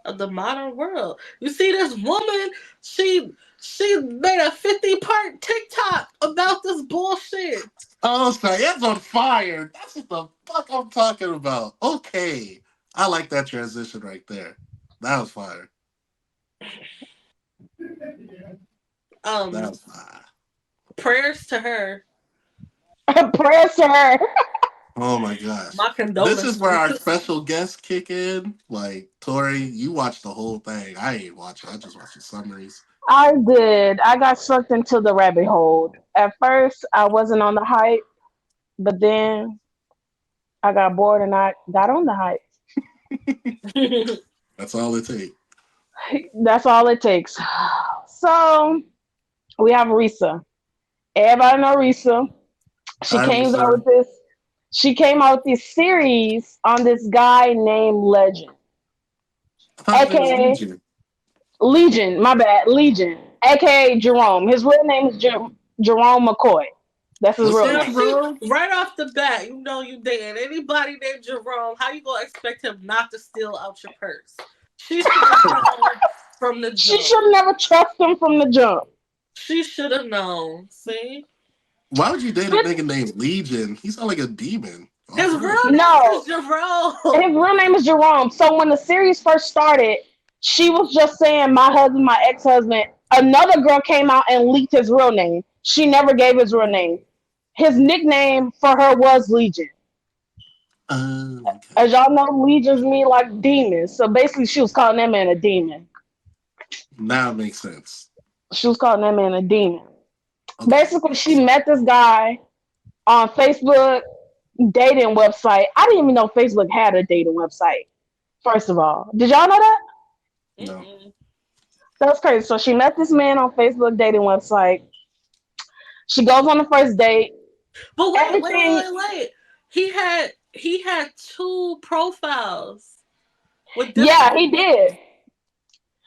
of the modern world. You see this woman, she made a 50-part TikTok about this bullshit. Oh, sorry, that's on fire. That's what the fuck I'm talking about. Okay. I like that transition right there. That was fire. That Um, was fire. Prayers to her. Prayers to her. Oh my gosh. My This is where our condolences. special guests kick in. Like, Tori, you watched the whole thing. I ain't watching. I just watched the summaries. I did. I got sucked into the rabbit hole. At first, I wasn't on the hype, but then I got bored and I got on the hype. That's all it takes. That's all it takes. So we have Risa. Everybody know Risa. She Hi, came out Risa. with this. She came out with this series on this guy named Legend, I thought his name was aka Legion. Legion. My bad, Legion, aka Jerome. His real name is Jerome McCoy. That's his What's real up, Now, name. see, bro? right off the bat, you know you dating anybody named Jerome. How you gonna expect him not to steal out your purse? She should have known from the She jump. should never trust him from the jump. She should have known. See, Why would you date a But nigga named Legion? He sound like a demon. his Off rip. real name is no, his Jerome. real name is Jerome. So when the series first started, she was just saying my husband, my ex-husband. Another girl came out and leaked his real name. She never gave his real name. His nickname for her was Legion. Okay. As y'all know, legions mean like demons. So basically, she was calling that man a demon. Now it makes sense. She was calling that man a demon. Okay. Basically, she met this guy on Facebook dating website. I didn't even know Facebook had a dating website. First of all, did y'all know that? No. Mm-mm. That's crazy. So she met this man on Facebook dating website. She goes on the first date. But Everything, wait. He had two profiles with yeah, different. he did.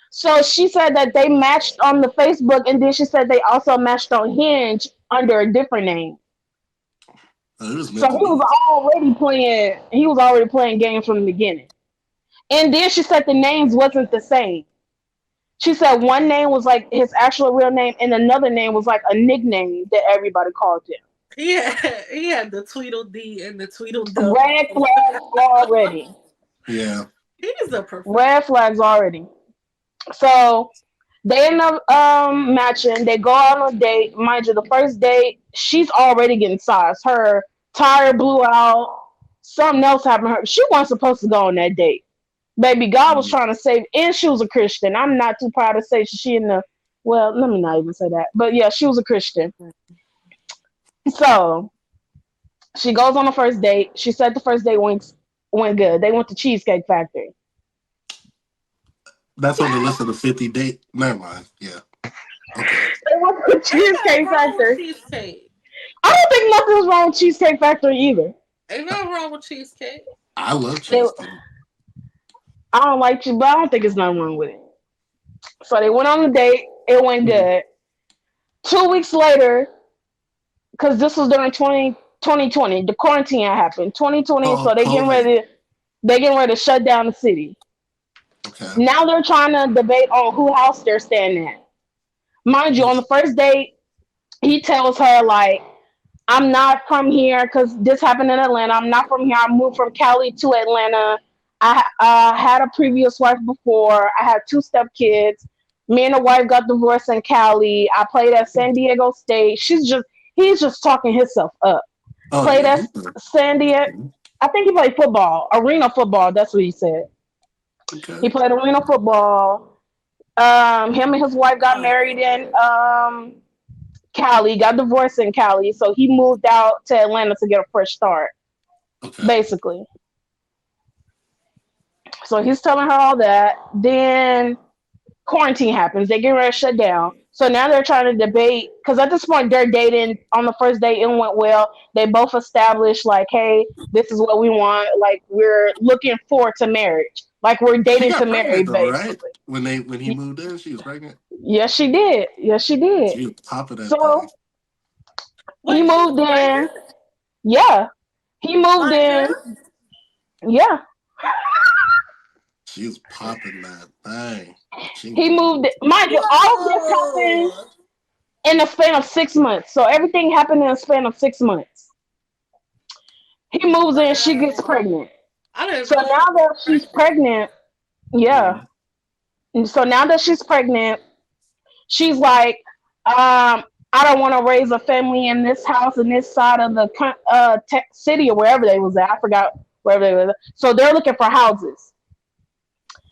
So she said that they matched on the Facebook, and then she said they also matched on Hinge under a different name. It was So meant to be. he was already playing games from the beginning. And then she said the names wasn't the same. She said one name was like his actual real name, and another name was like a nickname that everybody called him. He had the Tweedledee and the Red Tweedledum. flags already. Yeah. He's a professional. Red flags already. So they end up matching. They go on a date. Mind you, the first date, she's already getting sized. Her tire blew out. Something else happened to her. She wasn't supposed to go on that date. Baby, God was Mm. trying to save, and she was a Christian. I'm not too proud to say she in the. Well, let me not even say that. But yeah, she was a Christian. So she goes on the first date. She said the first date went good. They went to Cheesecake Factory. That's on the list of the 50 date. Never mind. Yeah. Okay. They went to Ain't nothing Cheesecake wrong with Factory. cheesecake. I don't think nothing's wrong with Cheesecake Factory either. Ain't nothing wrong with cheesecake. I love They, cheesecake. I don't like you, but I don't think there's nothing wrong with it. So they went on the date. It went Mm. good. 2 weeks later, because this was during 2020, the quarantine had happened. 2020, Oh, so COVID. they getting ready to shut down the city. Okay. Now they're trying to debate on who house they're staying at. Mind you, on the first date, he tells her like, I'm not from here because this happened in Atlanta. I'm not from here. I moved from Cali to Atlanta. I had a previous wife before. I had two stepkids. Me and the wife got divorced in Cali. I played at San Diego State. He's just talking himself up. Oh, Played yeah. at San Diego. I think he played football, arena football. That's what he said. Okay. He played arena football. Him and his wife got married in Cali, got divorced in Cali, so he moved out to Atlanta to get a fresh start, Okay. basically. So he's telling her all that. Then quarantine happens. They get ready to shut down. So now they're trying to debate because at this point they're dating. On the first date, it went well. They both established like, hey, this is what we want. Like we're looking forward to marriage. Like we're She dating to got marry, pregnant though, right? basically. When he moved in, she was pregnant. Yes, she did. Yes, she did. She was top of that thing. So he Wait, she was moved in. pregnant Yeah, he moved by him? in. Yeah, She was popping that thing. He moved. Mind you, all of this happened Yo. in the span of 6 months. So everything happened in the span of 6 months. He moves in, she gets Wow. pregnant. I didn't So know she now was that she's pregnant. pregnant, yeah. Mhm. And so now that she's pregnant, she's like, I don't want to raise a family in this house in this side of the city or wherever they was at. I forgot wherever they were. So they're looking for houses.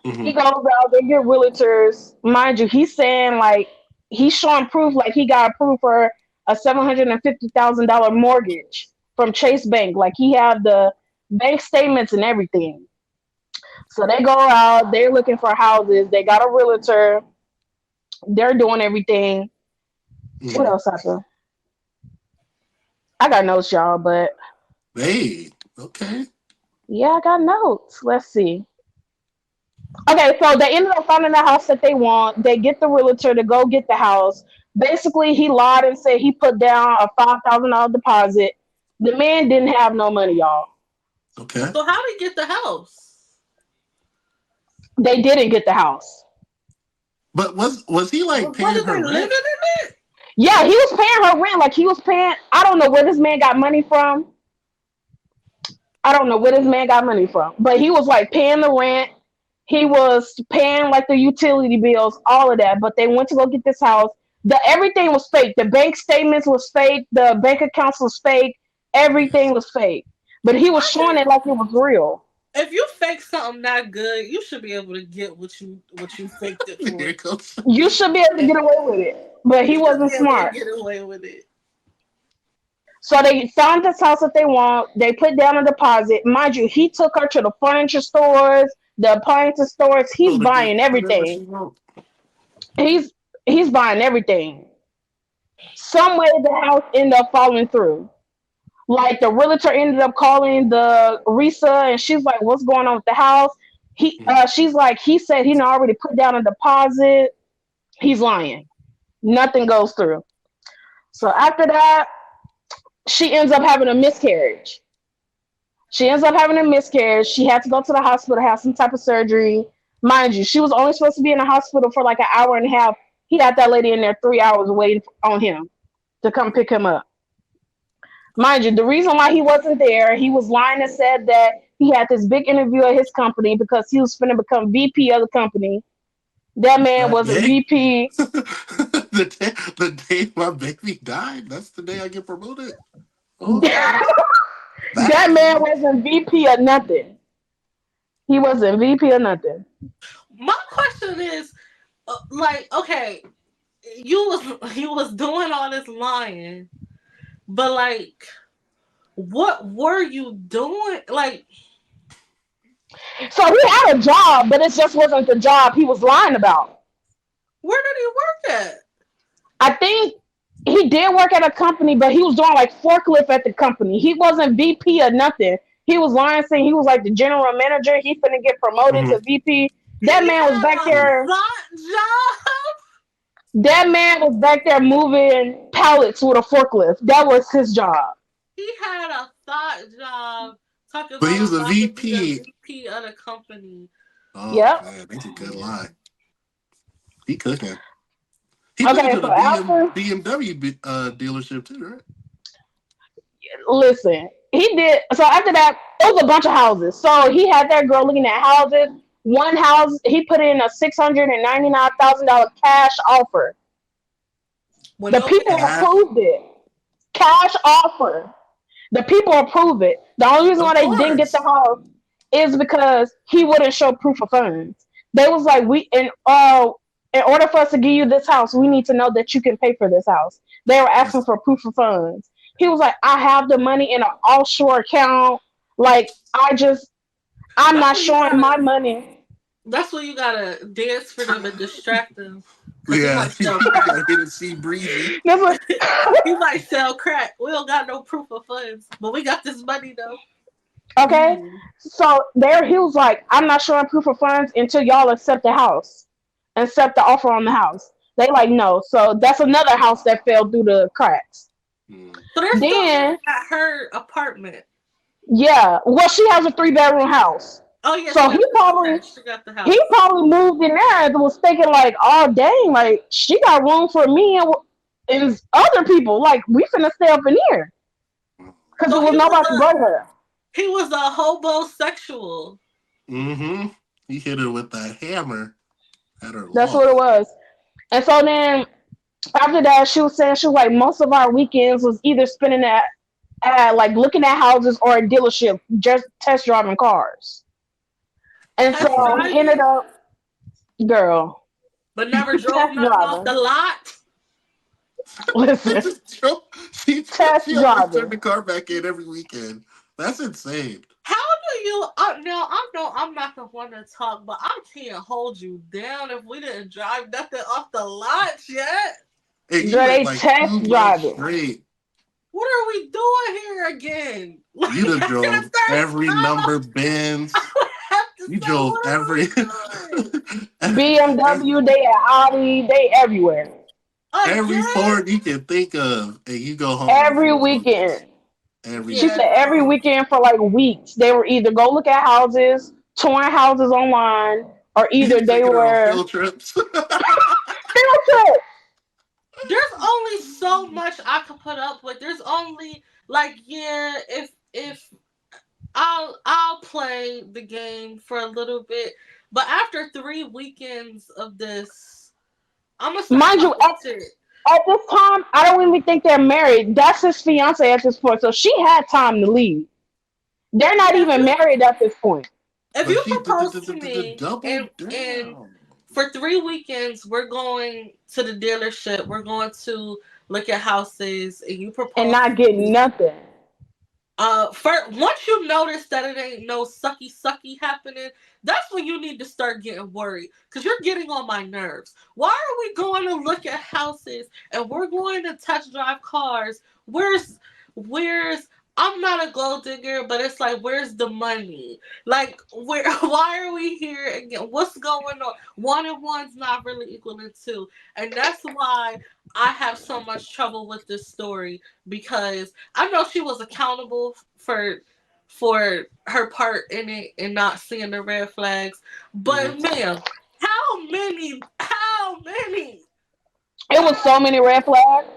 He Mhm. goes out, they get realtors. Mind you, he's saying like he's showing proof like he got approved for a $750,000 mortgage from Chase Bank. Like he have the bank statements and everything. So they go out, they're looking for houses. They got a realtor. They're doing everything. What Mhm. else happened? I got notes, y'all, but Hey, okay. yeah, I got notes. Let's see. Okay, so they ended up finding the house that they want. They get the realtor to go get the house. Basically, he lied and said he put down a $5,000 deposit. The man didn't have no money, y'all. Okay. So how did he get the house? They didn't get the house. But was he like paying Wasn't her they rent? living in it? Yeah, he was paying her rent. Like he was paying. I don't know where this man got money from. I don't know where this man got money from, but he was like paying the rent. He was paying like the utility bills, all of that. But they went to go get this house. The everything was fake. The bank statements was fake. The bank accounts was fake. Everything was fake. But he was I showing it think like it was real. if you fake something that good, you should be able to get what you faked it Here for. it comes. You should be able to Yeah. get away with it. But You he should wasn't be able to smart. get away with it. So they found this house that they want. They put down a deposit. Mind you, he took her to the furniture stores, the appliance stores. He's So to get buying whatever she everything. wants. He's he's buying everything. Some way the house ended up falling through. Like the realtor ended up calling the Risa, and she's like, "What's going on with the house?" She's like, "He said he done already put down a deposit." He's lying. Nothing goes through. So after that, she ends up having a miscarriage. She ends up having a miscarriage. She had to go to the hospital, have some type of surgery. Mind you, she was only supposed to be in the hospital for like an hour and a half. He had that lady in there 3 hours waiting on him to come pick him up. Mind you, the reason why he wasn't there, he was lying and said that he had this big interview at his company because he was going to become VP of the company. That man That wasn't day? VP. The day my baby died, that's the day I get promoted. Okay. That That's man wasn't VP or nothing. He wasn't VP or nothing. My question is, like, okay, you was doing all this lying, but like, what were you doing? Like, So he had a job, but it just wasn't the job he was lying about. where did he work at? I think he did work at a company, but he was doing like forklift at the company. He wasn't VP or nothing. He was lying, saying he was like the general manager. He finna get promoted hmm to VP. That He man was back had a there. thought job. That man was back there moving pallets with a forklift. That was his job. He had a thought job. Talking But he about was I'm a about to be the VP. VP of the company. Oh Yep. man, that's a good lie. He cooking. He took it Okay, to so the after, BMW dealership too, right? listen, he did. So after that, it was a bunch of houses. So he had that girl looking at houses. One house, he put in a $699,000 cash offer. When The no people pay. Cash, approved it. Cash offer. The people approved it. The only reason of why they didn't get the course. house is because he wouldn't show proof of funds. They was like, in order for us to give you this house, we need to know that you can pay for this house. They were asking That's for proof of funds. He was like, I have the money in an offshore account. Like, I'm That's not when you showing my gotta. money. That's when you gotta dance for them and distract them, cause he yeah. might sell You crack. gotta hit and see breezy. That's what, He might sell crack. We don't got no proof of funds, but we got this money though. okay. Mm. So there he was like, I'm not showing proof of funds until y'all accept the house, accept the offer on the house. They like, no. So that's another house that fell through the cracks. Mm. So they're still living Then, at her apartment. yeah, well, she has a 3 bedroom house. Oh yeah, So he probably she got the he house. probably moved in there and was thinking like, oh dang, like she got room for me and other people. Like we finna stay up in here because So it was nobody but her. he was a homosexual. Mm-hmm. He hit her with that hammer at her That's what it loft. was. And so then after that, she was saying she was like most of our weekends was either spending at like looking at houses or a dealership, just test driving cars. And Test so he ended driving, up, girl, but never drove test nothing off the driving. lot. Listen, She test always turned driving. the car back in every weekend. That's insane. How do you? Now I know I'm not the one to talk, but I can't hold you down if we didn't drive nothing off the lot yet. And you Girl, went they like test 2 months driving. straight. What are we doing here again? Like You done after the drove third every time, number Benz. I have to You say, drove what are every we doing BMW, they at Audi, they everywhere. every again? Ford you can think of, and you go home on Every those ones weekend. every She Yeah, said weekend. every no. weekend for like weeks. They were either go look at houses, touring houses online, or He's either they taking her on were field trips. field trip. There's only so much I could put up with. There's only like yeah, if I'll play the game for a little bit, but after 3 weekends of this, I'm gonna start Mind you, talking shit. at this time, I don't even think they're married. That's his fiance at this point. So she had time to leave. They're not Yeah, even married at this point. if But you she propose to me double and down. for 3 weekends we're going to the dealership, we're going to look at houses, and you And propose not to getting me. nothing. First, once you notice that it ain't no sucky sucky happening, that's when you need to start getting worried because you're getting on my nerves. Why are we going to look at houses and we're going to test drive cars? Where's I'm not a gold digger, but it's like where's the money? Like where? Why are we here again? What's going on? One and one's not really equaling two, and that's why I have so much trouble with this story because I know she was accountable for her part in it and not seeing the red flags. But Mhm. ma'am, how many, It was so many red flags.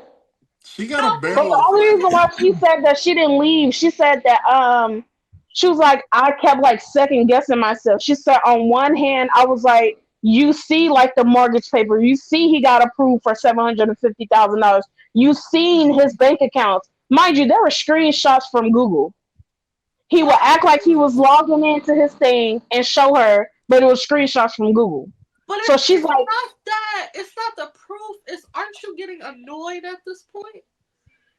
She got a how But many the barrel. only reason points? why she said that she didn't leave, she said that she was like, I kept like second guessing myself. She said on one hand, I was like, you see like the mortgage paper, you see he got approved for $750,000. You seen his bank accounts. Mind you, there were screenshots from Google. He would act like he was logging into his thing and show her, but it was screenshots from Google. But So she's it's like, not that. It's not the proof. It's aren't you getting annoyed at this point?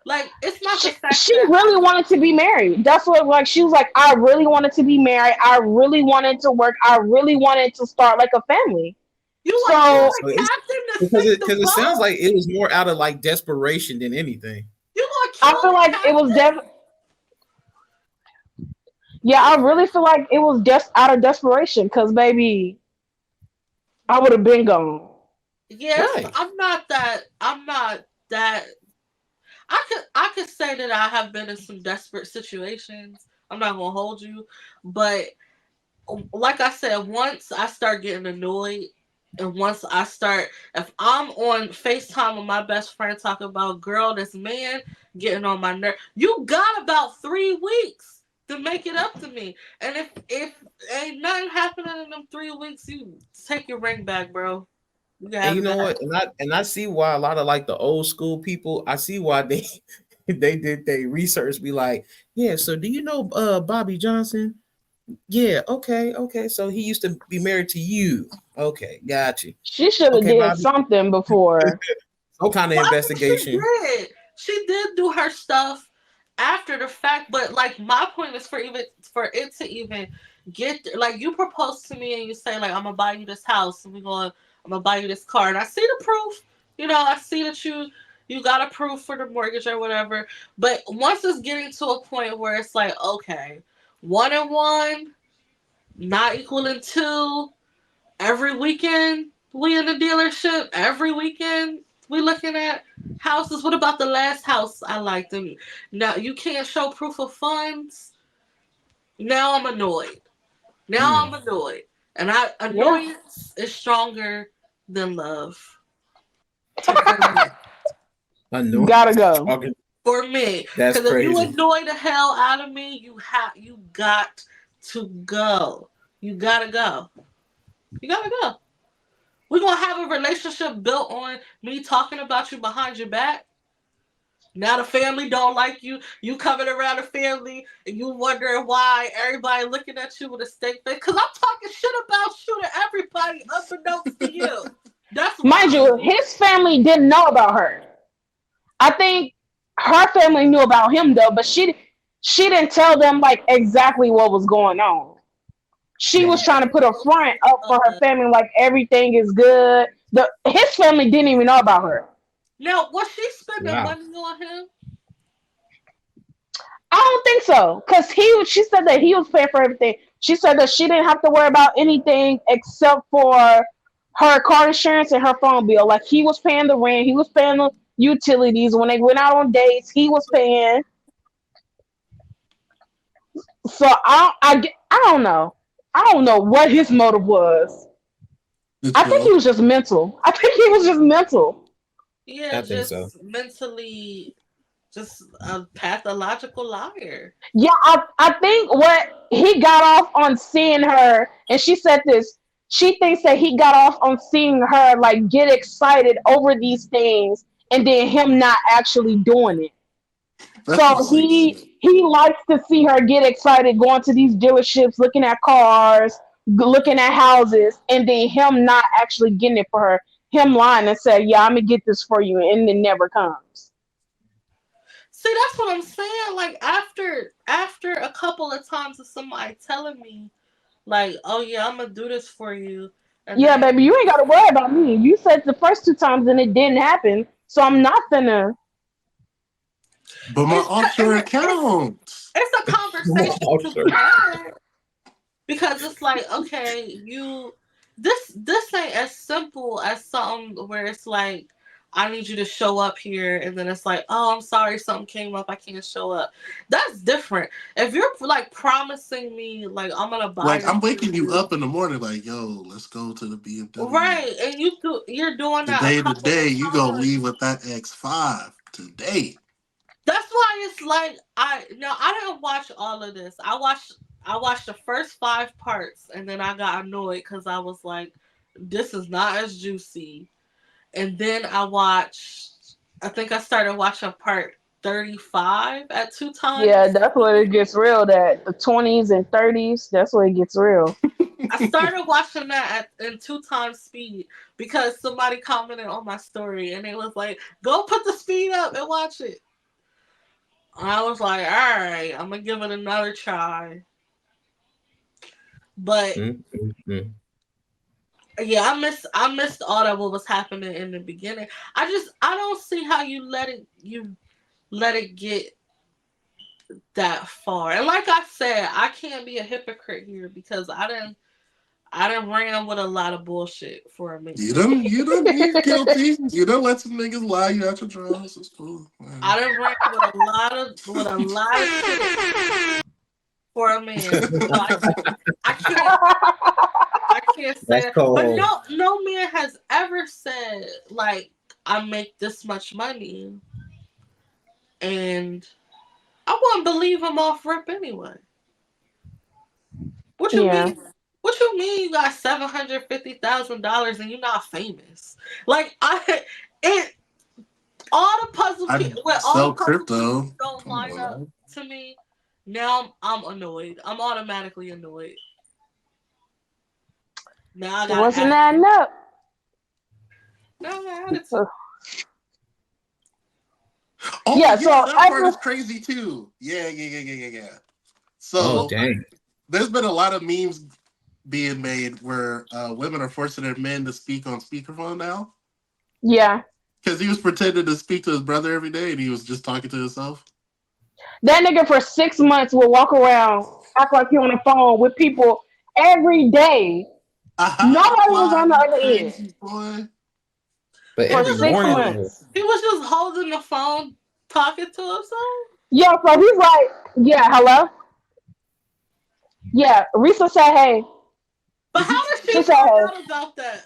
Like it's not the fact she that really I'm. wanted to be married. That's what like she was like, I really wanted to be married. I really wanted to work. I really wanted to start like a family. You So So want it's Captain to because sink the it sounds boat? like it was more out of like desperation than anything. You want to I kill feel the like it was captain? yeah, I really feel like it was just out of desperation because baby, I would have been gone. Yes, Right. I'm not that. I'm not that. I could say that I have been in some desperate situations. I'm not gonna hold you, but like I said, once I start getting annoyed, and once I start, if I'm on FaceTime with my best friend talking about girl, this man getting on my nerve, you got about 3 weeks to make it up to me. And if ain't nothing happening in them 3 weeks, you take your ring back, bro. You can And have you it know back. what? And I see why a lot of like the old school people, I see why they they did their research, be like, yeah, so do you know Bobby Johnson? Yeah, okay, okay. So he used to be married to you. Okay, got you. She should have Okay, did Bobby. something before. Some kind of Well, I think she investigation. did. She did do her stuff after the fact, but like my point is for it to even get like you propose to me and you say like I'm gonna buy you this house and I'm gonna buy you this car and I see the proof. I see that you got a proof for the mortgage or whatever. But once it's getting to a point where it's like okay, one and one not equaling two. Every weekend we in the dealership. Every weekend we looking at houses. What about the last house I liked? Them now you can't show proof of funds. Now I'm annoyed. Now I'm annoyed. And Yeah. annoyance is stronger than love. For me. I know. Gotta go. Talking. For me. That's Because if you crazy. annoy the hell out of me, you got to go. You gotta go. You gotta go. We're gonna have a relationship built on me talking about you behind your back. Now the family don't like you. You coming around the family and you wondering why everybody looking at you with a steak face. Cause I'm talking shit about you to everybody unbeknownst to you. That's Mind why. you, his family didn't know about her. I think her family knew about him though, but she didn't tell them like exactly what was going on. She was trying to put a front up for her family, like everything is good. His family didn't even know about her. Now, was she spending Wow. money on him? I don't think so, cause she said that he was paying for everything. She said that she didn't have to worry about anything except for her car insurance and her phone bill. Like he was paying the rent, he was paying the utilities when they went out on dates. He was paying. So I don't know. I don't know what his motive was. The I think he chill. was just mental. I think he was just mental. Yeah, I think so. just mentally, just a pathological liar. Yeah, I think what he got off on seeing her, and she said this. She thinks that he got off on seeing her like get excited over these things, and then him not actually doing it. That's So some sick shit. he likes to see her get excited, going to these dealerships, looking at cars, looking at houses, and then him not actually getting it for her. Him lying and say, "Yeah, I'm gonna get this for you," and it never comes. See, that's what I'm saying. Like after a couple of times of somebody telling me, like, "Oh yeah, I'm gonna do this for you," and Yeah, then baby, you ain't gotta worry about me. You said the first two times and it didn't happen, so I'm not gonna. But my offshore accounts. it's a conversation to be had because it's like, okay, this ain't as simple as something where it's like, I need you to show up here, and then it's like, oh, I'm sorry, something came up, I can't show up. That's different. If you're like promising me, like, I'm gonna buy Like this I'm for waking you you, up in the morning, like, yo, let's go to the BMW. right? And you're doing that a couple Today, of you gonna times. leave with that X5 today. That's why it's like I didn't watch all of this. I watched the first 5 parts, and then I got annoyed because I was like, this is not as juicy. And then I think I started watching part 35 at two Yeah, times. that's where it gets real. That the 20s and 30s, that's where it gets real. I started watching that in 2 times speed because somebody commented on my story and it was like, go put the speed up and watch it. And I was like, all right, I'm gonna give it another try. But Mm. yeah, I missed all that what was happening in the beginning. I don't see how you let it get that far. And like I said, I can't be a hypocrite here because I done ran with a lot of bullshit for a minute. You're guilty. You done let some niggas lie you out your drawers. It's cool. Man. I done ran with a lot of shit for a man. So I can't I can't say That's that. But cold. no man has ever said like I make this much money, and I wouldn't believe him off rip anyway. What you Yeah. mean? What you mean you got $750,000 and you're not famous? Like it all the puzzle I when all the sell puzzle pieces crypto. don't Come line on, up man. to me. Now I'm annoyed. I'm automatically annoyed. Now I It got wasn't attitude. adding up. Now I got attitude. Oh Yeah, yeah, so that part is crazy too. Yeah. Oh So dang. there's been a lot of memes being made where women are forcing their men to speak on speakerphone now yeah, because he was pretending to speak to his brother every day and he was just talking to himself. that nigga for 6 months will walk around, act like he on the phone with people every day. Aha, Nobody was fly, on the you other end crazy boy. But He for every was just six morning holding. though. months. He was just holding the phone, talking to himself. Yeah, so he's like, yeah, hello. Yeah, Risa said, "Hey." But how did She she said, find "Hey." out about that?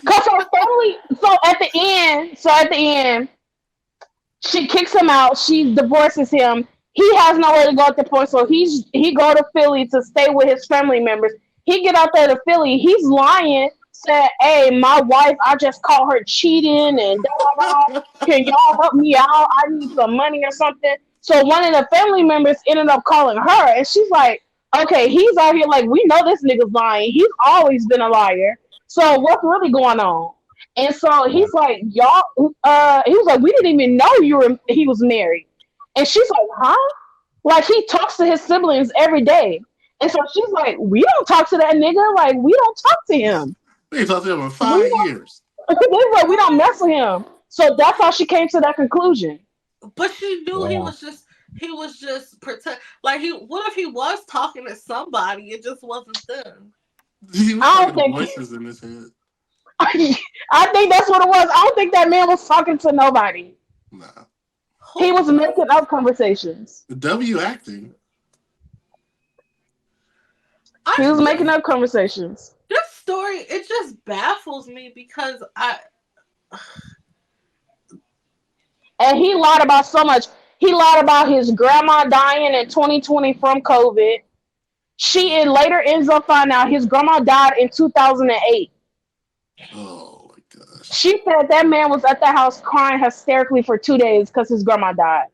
Cause her family. So at the end, she kicks him out. She divorces him. He has nowhere to go at the point, so he go to Philly to stay with his family members. He get out there to Philly. He's lying. Said, "Hey, my wife, I just caught her cheating and da da da. Can y'all help me out? I need some money or something." So one of the family members ended up calling her, and she's like, "Okay, he's out here like we know this nigga's lying. He's always been a liar. So what's really going on?" And so Wow. he's like, "Y'all," he was like, "We didn't even know he was married." And she's like, "Huh?" Like he talks to his siblings every day. And so she's like, "We don't talk to that nigga. Like we don't talk to him. We ain't talked to him in We 5 years. don't." Like, "We don't What? mess with him." So that's how she came to that conclusion. But she knew Wow. he was just protect. Like he, what if he was talking to somebody? It just wasn't them. He was I talking don't to think. voices in his head. I think that's what it was. I don't think that man was talking to nobody. Nah. He Who was making knows? up conversations. W acting. He I was making this up conversations. this story it just baffles me because I And he lied about so much. He lied about his grandma dying in 2020 from COVID. She later ends up finding out his grandma died in 2008. Oh my gosh. She said that man was at the house crying hysterically for 2 days because his grandma died.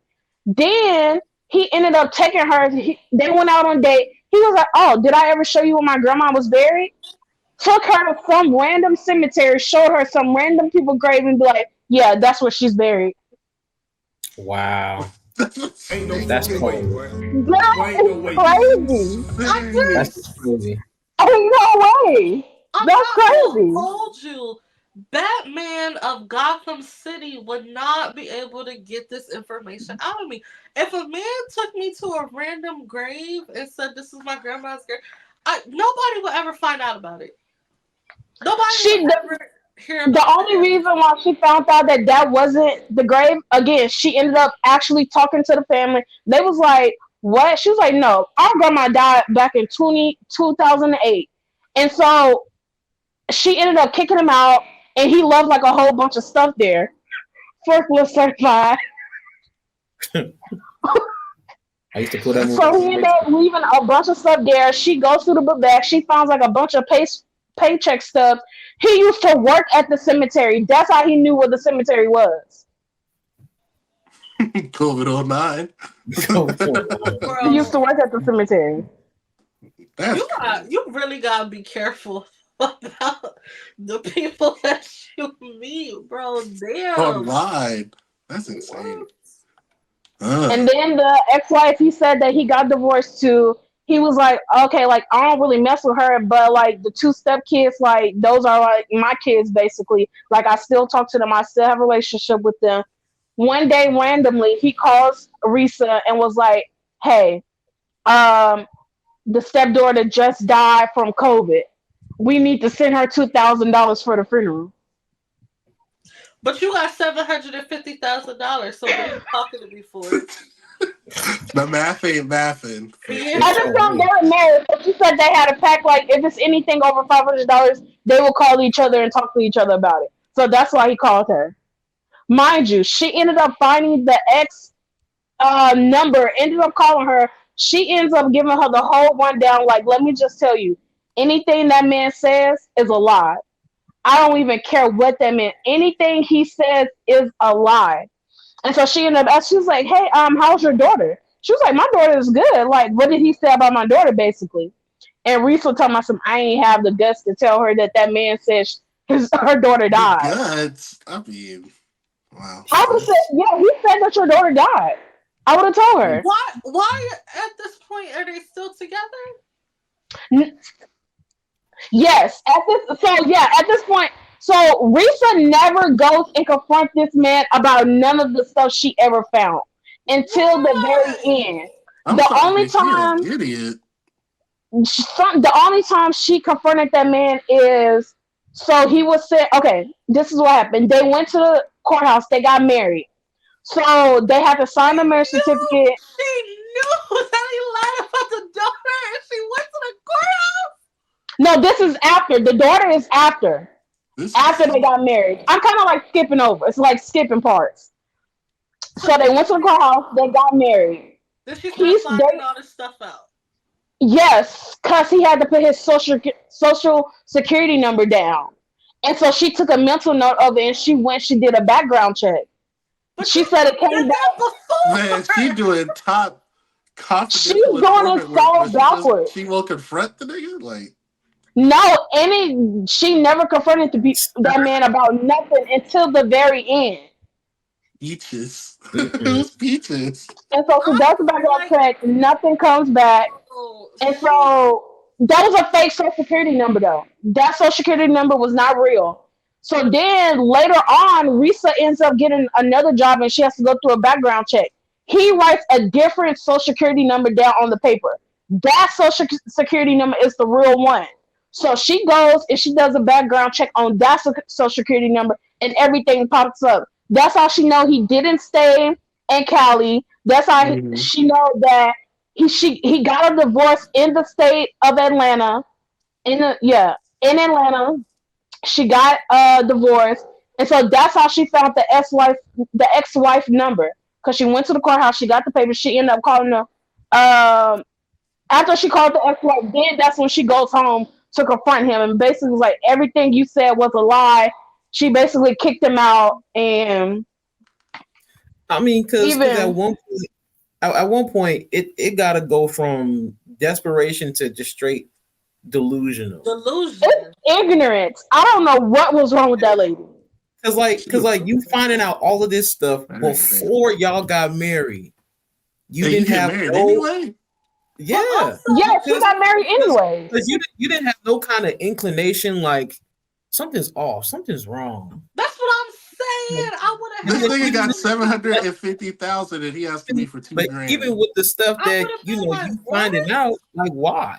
Then he ended up taking her. They went out on a date. He was like, "Oh, did I ever show you where my grandma was buried?" Took her to some random cemetery, showed her some random people grave, and be like, "Yeah, that's where she's buried." Wow. That's Ain't no insane. That's fucking way, cold. boy. That Boy, ain't is no way. crazy. I Insane. That's just crazy. Oh no way. I'm That's not gonna crazy. hold you. Batman of Gotham City would not be able to get this information out of me. If a man took me to a random grave and said this is my grandma's grave, nobody would ever find out about it. Nobody would She the, ever hear the about only that. reason why she found out that that wasn't the grave again, she ended up actually talking to the family. They was like, "What?" She was like, "No, our grandma died back in 2008." And so she ended up kicking him out, and he left like a whole bunch of stuff there. Forklift certified. I used to pull that That's movie So on he in ended basement. up leaving a bunch of stuff there. She goes through the book bag. She finds like a bunch of paycheck stuff. He used to work at the cemetery. That's how he knew where the cemetery was. COVID-09. He used Bro, to work at the cemetery. That's crazy. you really gotta be careful about the people that you meet, bro. Damn. Online. That's insane. What? And Ugh. then the ex-wife, he said that he got divorced too. He was like, "Okay, like I don't really mess with her, but like the two step kids, like those are like my kids basically. Like I still talk to them. I still have a relationship with them." One day randomly he calls Risa and was like, "Hey, um, the stepdaughter just died from COVID. We need to send her $2,000 for the funeral." But you got $750,000. So what are you talking to me for? The math ain't mathing for Yeah. At sure. the time they Oh, were married, but she said they had a pact like if it's anything over $500, they will call each other and talk to each other about it. So that's why he called her. Mind you, she ended up finding the ex number, ended up calling her. She ends up giving her the whole rundown. Like, let me just tell you, anything that man says is a lie. I don't even care what that meant. Anything he says is a lie. And so she ended up asking, she was like, "Hey, how's your daughter?" She was like, "My daughter is good. Like, what did he say about my daughter, basically?" And Reese was talking about some, I ain't have the guts to tell her that that man said her daughter The died. guts. I mean, wow. I would have said, That's yeah, he said that your daughter died. I would have told her. Why at this point are they still together? N- Yes, at this point, so Risa never goes and confronts this man about none of the stuff she ever found until the very Why? end. I'm The starting to only think she an time idiot. the only time she confronted that man is so he was said, okay, this is what happened. They went to the courthouse, they got married. So they had to sign the marriage certificate. She knew that he lied about the daughter went to the courthouse. No, this is after. The daughter is after. This After they got married. I'm kind of like skipping over. It's like skipping parts. So they went to the courthouse. They got married. Then she started He's finding they all this stuff out. Yes, cause he had to put his social security number down, and so she took a mental note of it, and she did a background check. But She you said it did came that back. man, before. she doing top She's confidential doing it informant work, so but backwards. she will confront the nigga like No, she never confronted that man about nothing until the very end. peaches. Mm-mm. Who's peaches? And so she does the background Like, check, nothing comes back. oh, And shit. so that was a fake social security number though. That social security number was not real. So then later on, Risa ends up getting another job and she has to go through a background check. He writes a different social security number down on the paper. That social security number is the real one. So she goes and she does a background check on that social security number and everything pops up. That's how she know he didn't stay in Cali. That's how Mm-hmm. she know that he got a divorce in the state of Atlanta. In Atlanta, she got a divorce, and so that's how she found the ex-wife number. Because she went to the courthouse, she got the paper, she ended up calling her. After she called the ex-wife, then that's when she goes home to confront him, and basically was like everything you said was a lie. She basically kicked him out, and I mean, because even at one point it got to go from desperation to just straight delusional. Delusion. it's ignorance. I don't know what was wrong with that lady. Cause you finding out all of this stuff before y'all got married. You Hey, didn't get have married no, anyway. yeah. Yeah, she got married anyway. Because you didn't have no kind of inclination like something's off, something's wrong. That's what I'm saying. I would This have. nigga got 750,000 and he asking me for But $2,000. even with the stuff I that would have been like, you what? finding out, like why?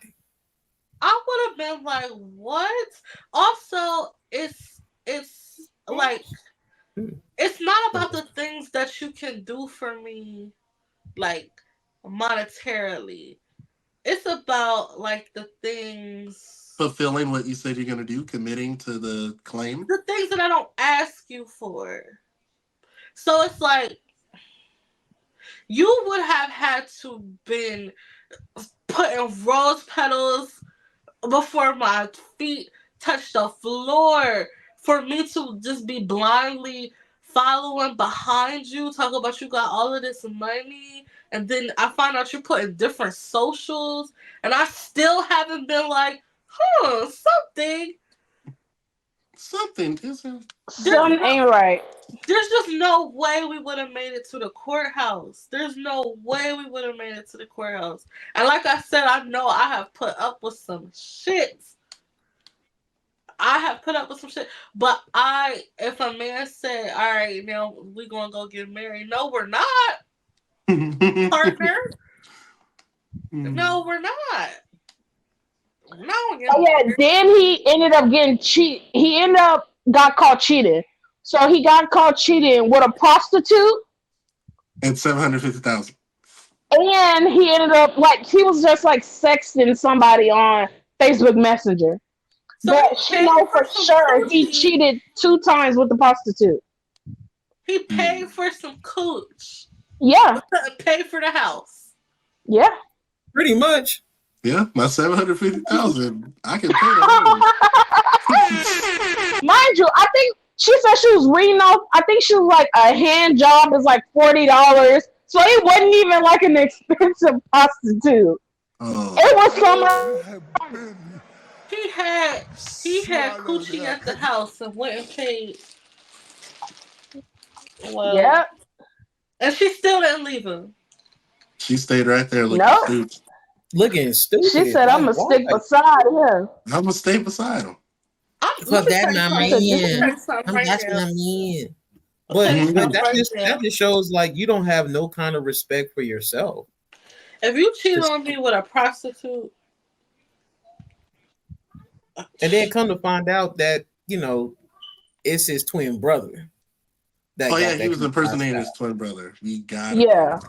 I would have been like, what? Also, it's like it's not about the things that you can do for me, like monetarily. It's about like the things, Fulfilling what you said you're gonna do, committing to the claim. the things that I don't ask you for. So it's like you would have had to been putting rose petals before my feet touched the floor for me to just be blindly following behind you, talk about you got all of this money, and then I find out you're putting different socials, and I still haven't been like, Something isn't. Something ain't right. there's just no way we would have made it to the courthouse. There's no way we would have made it to the courthouse. And like I said, I know I have put up with some shit. But if a man said, all right, now we're going to go get married. No, we're not, partner. No, we're not. No. Oh yeah, then he ended up getting cheat. He ended up got caught cheating. So he got caught cheating with a prostitute, And 750,000. and he ended up he was just like sexting somebody on Facebook Messenger. So But she know for sure he cheated 2 times with the prostitute. He paid for some cooch. Yeah, Paid for the house. yeah. Pretty much. Yeah, my 750,000. I can pay that. Mind you, I think she said she was reading off. I think she was like a hand job is like $40, so it wasn't even like an expensive prostitute. It was some. He had coochie at the house and went and paid. Well, Yep. And she still didn't leave him. She stayed right there looking Nope. stupid. Looking stupid. She said, "I'm gonna stick beside him." I'm gonna stay beside him. Because that's my man. That's what I mean. But that just shows like you don't have no kind of respect for yourself. If you cheat on me with a prostitute, and then come to find out that it's his twin brother. He was impersonating his twin brother. You got it. Yeah.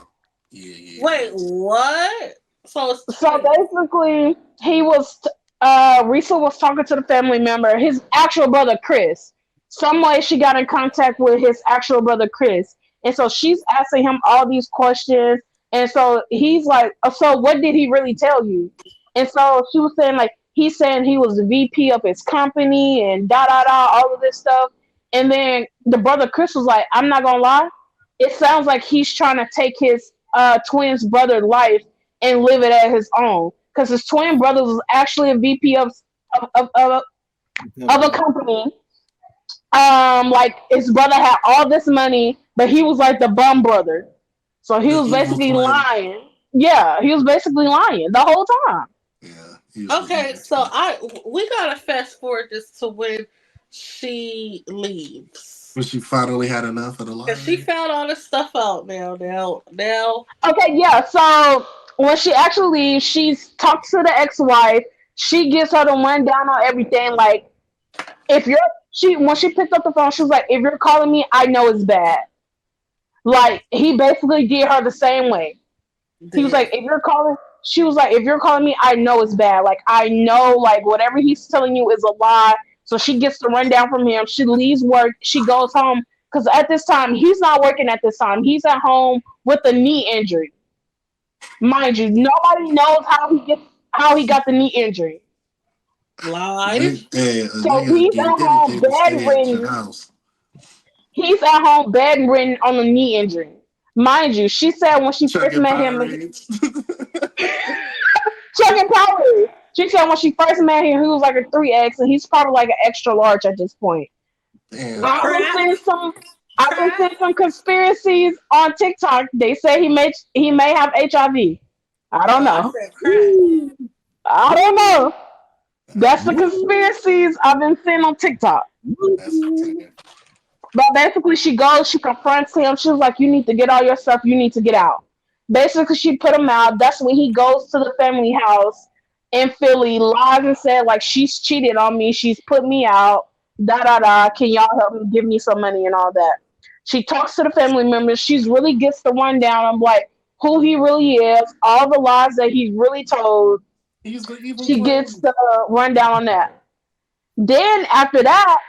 Yeah. Wait, what? So it's So twins. basically, he was Risa was talking to the family member, his actual brother Chris. Some way she got in contact with his actual brother Chris, and so she's asking him all these questions. And so he's like, "So what did he really tell you?" And so she was saying like he's saying he was the VP of his company and da da da all of this stuff. And then the brother Chris was like, "I'm not gonna lie, it sounds like he's trying to take his twin's brother life and live it as his own because his twin brother was actually a VP of, of, of, of a Company. company. Like his brother had all this money, but he was like the bum brother. So he The was evil basically twin. lying. Yeah, he was basically lying the whole time. Yeah, he was the Okay, evil so twin. we gotta fast forward this to when she leaves. When she finally had enough of the Cause she lie. found all this stuff out now. Okay, yeah. So when she actually leaves, she talks to the ex-wife. She gives her the rundown on everything. Like if you're she when she picked up the phone, she was like, "If you're calling me, I know it's bad." Like he basically did her the same way. He was like, Did if you're calling, she was like, if you're calling me, I know it's bad. Like, I know, like, whatever he's telling you is a lie. So she gets the rundown from him. She leaves work. She goes home. Because at this time, he's not working at this time. He's at home with a knee injury. Mind you, nobody knows how he got the knee injury. lied. Hey, a So nigga he's getting at home anything to stay at your bedridden. house. He's at home bedridden on a knee injury. Mind you, she said when she first Chugging met him, Powerades. checking power. She said when she first met him, he was like a 3X, and he's probably like an extra large at this point. Damn. I've been Crack, seeing some. I've been crack. seeing some conspiracies on TikTok. They say he may have HIV. I don't No, I know. said crack. I don't know. That's the Woo, conspiracies I've been seeing on TikTok. That's woo. insane. But basically, she goes, she confronts him. She was like, "You need to get all your stuff. You need to get out." Basically, she put him out. That's when he goes to the family house in Philly, lies and said, like, she's cheated on me. She's put me out. Da da da. Can y'all help me? Give me some money and all that. She talks to the family members. She's really gets the rundown of like who he really is, all the lies that he's really told. He's the evil She gets twin. the rundown on that. Then after that,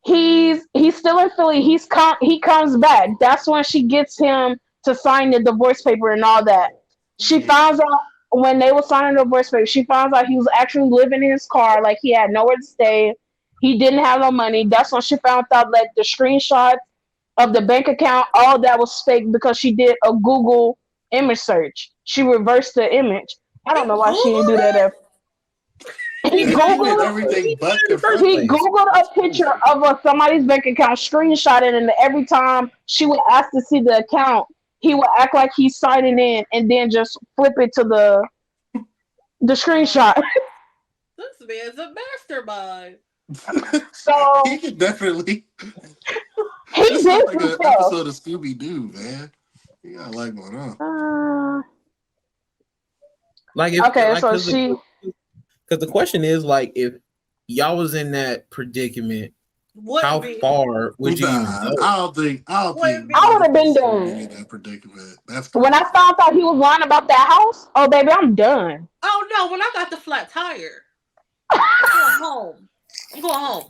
he's still in Philly. He comes back. That's when she gets him to sign the divorce paper and all that. She Yeah. finds out when they were signing the divorce paper. She finds out he was actually living in his car, like he had nowhere to stay. He didn't have no money. That's when she found out that the screenshots of the bank account, all that was fake because she did a Google image search. She reversed the image. I He don't know why she didn't do googled that. it. He He Nigga, said you did Googled Google. everything He but In the first confront he him. place. googled That's a picture crazy. of somebody's bank account, screenshot it, and every time she would ask to see the account, he would act like he's signing in, and then just flip it to the Wow, screenshot. this man's a mastermind. He So could definitely. he This sounds did like some an stuff. episode of Scooby Doo, man. You got like going on. Uh, Like if okay, like so she because the question is like if y'all was in that predicament, Wouldn't how be. far would you even Nah, go? I don't think Wouldn't I be. would none have of been us would done be in that predicament. That's when I crazy. found out he was lying about that house. Oh baby, I'm done. Oh no, when I got the flat tire, I'm going home. I'm going home.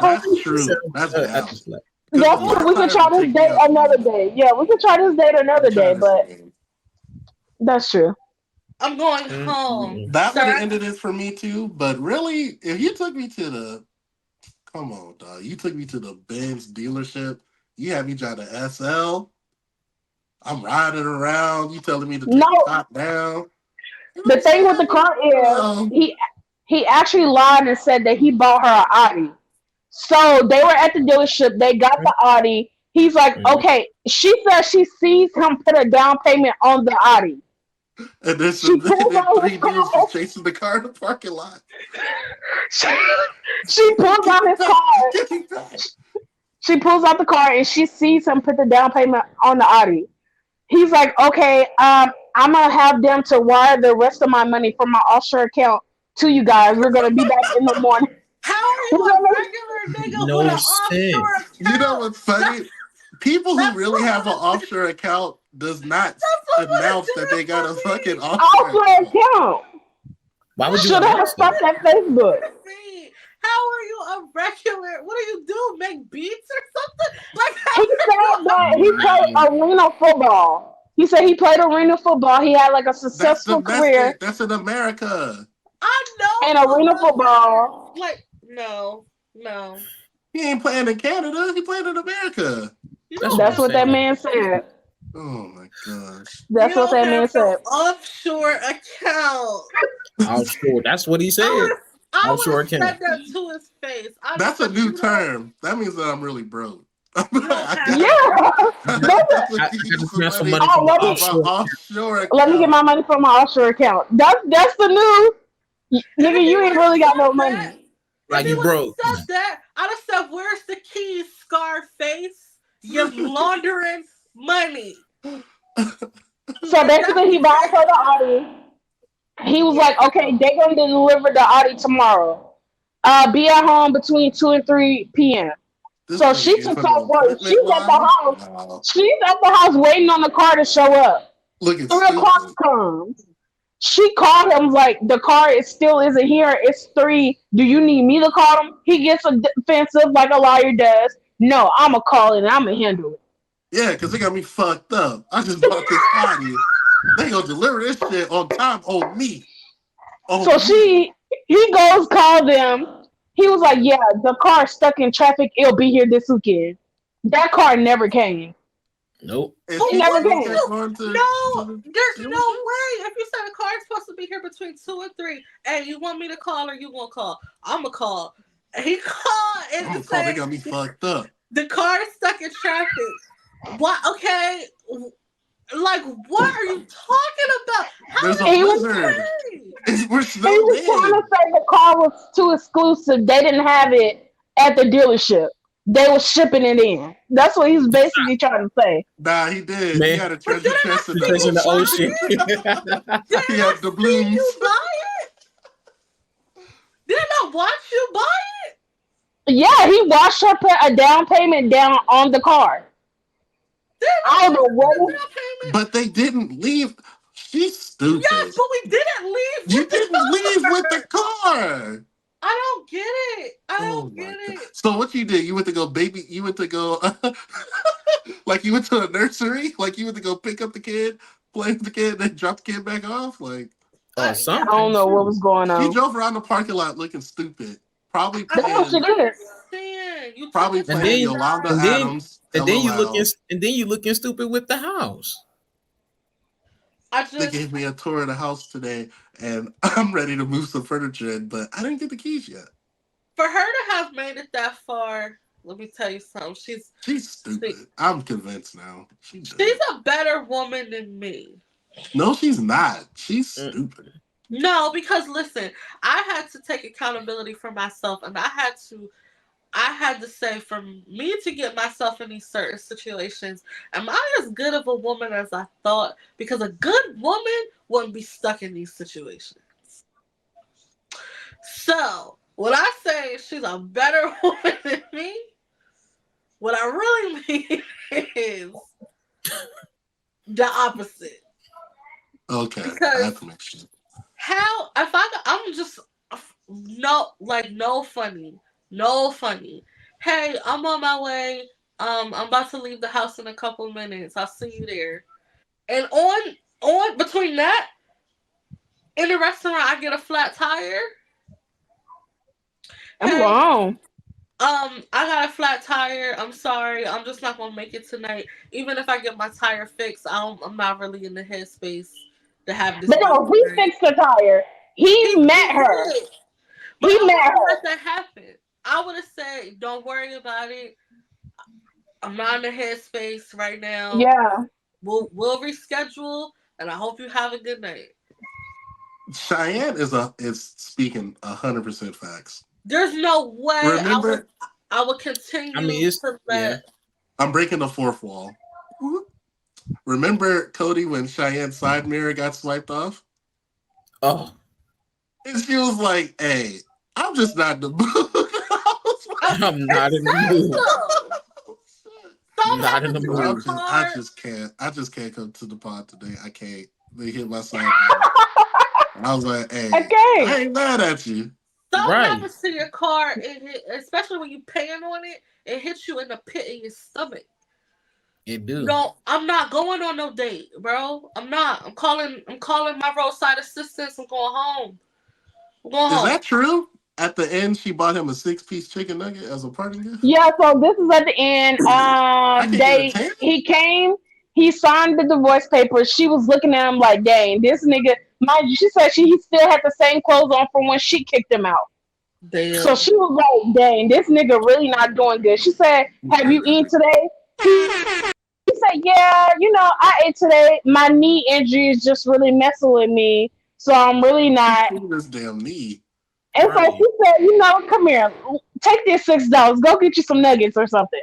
That's She said, true. That's at the valid. flat. Because the That's Going true. flat We could tire try will this take me date out the another game. day. Yeah, we could try this date I'm another day, trying this but again. that's true. I'm going Mm, home, mm, That would have sir. ended it for me too. But really, if you took me to the come on, dog, you took me to the Benz dealership. You had me drive to SL. I'm riding around. You telling me to take the No, top down. You know what the I'm thing with the saying? car is he actually lied and said that he bought her an Audi. So they were at the dealership. They got mm, the Audi. He's like, mm. okay. She says she sees him put a down payment on the Audi. And then She and pulls then out his three dudes was car. chasing the car in the parking lot. She, she pulls Get out me his back! car. Get me back! She pulls out the car and she sees him put the down payment on the Audi. He's like, okay, I'm gonna have them to wire the rest of my money from my offshore account to you guys. We're gonna be back in the morning. How are We're you a gonna, regular nigga with No an offshore sense. You know account? what's funny? People who That's really what have an I'm offshore account does not what announce it that did they got a for fucking me. offshore Offshore account. account. Why would you Should have announce that? stopped at Facebook. Me. How are you a regular? What do you do? Make beats or something? Like how He are you? said that he played arena football. He said he played arena football. He had like a That's successful career domestic. That's in America. I know in for arena a fact. football. Like no, no. He ain't playing in Canada. He playing in America. You That's don't what That's I'm have what that saying. man said. Oh my gosh. you That's what don't that man have no said. offshore account. Offshore. That's what he said. I would Offshore have account. said that to his face. I'd be That's a like, new term. That means that I'm really broke. you don't I have Yeah. got, I That's got it. to I give got you to some transfer money money from the Let on me my offshore. offshore let me get account. my money from my offshore account. That's the new And if nigga. he You would ain't have really got no said that, money. if Like he you would have broke. said that, I'd have said, "Where's the keys, Scarface? You're laundering money." So And that's basically, he bought her the Audi. He was yeah. like, okay, they're gonna deliver the Audi tomorrow. Be at home between 2 and 3 p.m. This So nigga she gave took her the off work. equipment line. Wow. She's at the house waiting on the car to show up. Looking 3 o'clock stupid. comes. She called him like the car is still isn't here. It's 3. Do you need me to call him? He gets defensive like a liar does. No, I'ma call it and I'ma handle it. Yeah, because they got me fucked up. I just bought this Audi. They gonna deliver this shit on time on me. So On me. he goes call them. He was like, yeah, the car stuck in traffic. It'll be here this weekend. That car never came. Nope. And But It she never wouldn't still came. kept you? going to No, the there's no dealership? way. If you said the car's supposed to be here between 2 and 3, hey, you want me to call or you gonna call? I'ma call. And he called I'm and gonna call. They say got me fucked up. the car is stuck in traffic. What? Okay. Like, what are you talking about? How There's a did He you was blizzard. say? We're he snowed was trying to in. say the car was too exclusive. They didn't have it at the dealership. They were shipping it in. That's what he's basically trying to say. Nah, he did. He Man, had a But treasure didn't I chest in see the fish in you the buy ocean. ocean. it? He Didn't I had the see blooms. you buy it? Didn't I watch you buy it? Yeah, he watched her put a down payment down on the car. Didn't I I don't watch know you put what. a down payment? But they didn't leave. She's Yes, stupid. but we didn't leave You with the didn't leave with car. the car. I don't get it. I Oh don't my get god. it. So what you did? You went to go baby. You went to go like you went to a nursery. Like you went to go pick up the kid, play with the kid, then drop the kid back off. Like Or Yeah, I don't something. know what was going she on. drove around the parking lot looking stupid. Probably I That's what she playing. don't did. understand. You took Probably it to And the playing then Yolanda and side. then Adams. and then LOL. you looking stupid with the house. I They just gave me a tour of the house today, and I'm ready to move some furniture in, but I didn't get the keys yet. for her to have made it that far. Let me tell you something. She's She, stupid. I'm convinced now. She she's did. a better woman than me. No, she's not. She's Mm. stupid. No, because listen, I had to take accountability for myself, and I had to say, for me to get myself in these certain situations, am I as good of a woman as I thought? Because a good woman wouldn't be stuck in these situations. So, when I say she's a better woman than me, what I really mean is the opposite. Okay, I Because have to make sure. how, if I'm just, no, like, no funny. Hey, I'm on my way. I'm about to leave the house in a couple minutes. I'll see you there. And on between that, in the restaurant, I get a flat tire. I'm Hey, gone. I got a flat tire. I'm sorry. I'm just not gonna make it tonight. Even if I get my tire fixed, I'm not really in the headspace to have this But done no, he tonight. fixed the tire. He He met her. did, but He I met wouldn't her. let that happen. I would have said, "Don't worry about it. I'm not in the headspace right now. Yeah. We'll reschedule, and I hope you have a good night." Cheyenne is speaking 100% facts. There's no way Remember, I would I mean, continue it's to yeah. let. I'm breaking the fourth wall. Remember Cody when Cheyenne's side mirror got swiped off? Oh, And she was like, "Hey, I'm just not in the mood." I was I, like, I'm it not in the says mood. so. "Oh, shit." So don't Not have in to the see your mood. I car. just can't. I just can't come to the pod today. I can't. They hit my side. I was like, hey, I Okay. ain't mad at you. Don't have Right. to see your car. It hit, especially when you paying on it. It hits you in the pit of your stomach. It do. No, I'm not going on no date, bro. I'm not. I'm calling. I'm calling my roadside assistance. I'm going home. I'm going Is home. that true? At the end, she bought him a 6-piece chicken nugget as a parting gift. Yeah, so this is at the end. I could get a They 10. he came, he signed the divorce papers. She was looking at him like, dang, this nigga. Mind you, she said he still had the same clothes on from when she kicked him out. So Damn. she was like, dang, this nigga really not doing good. She said, have you eaten today? He said, yeah, I ate today. My knee injury is just really messing with me. So I'm really He not. threw this damn knee. And so Right. she said, come here, take this $6. Go get you some nuggets or something.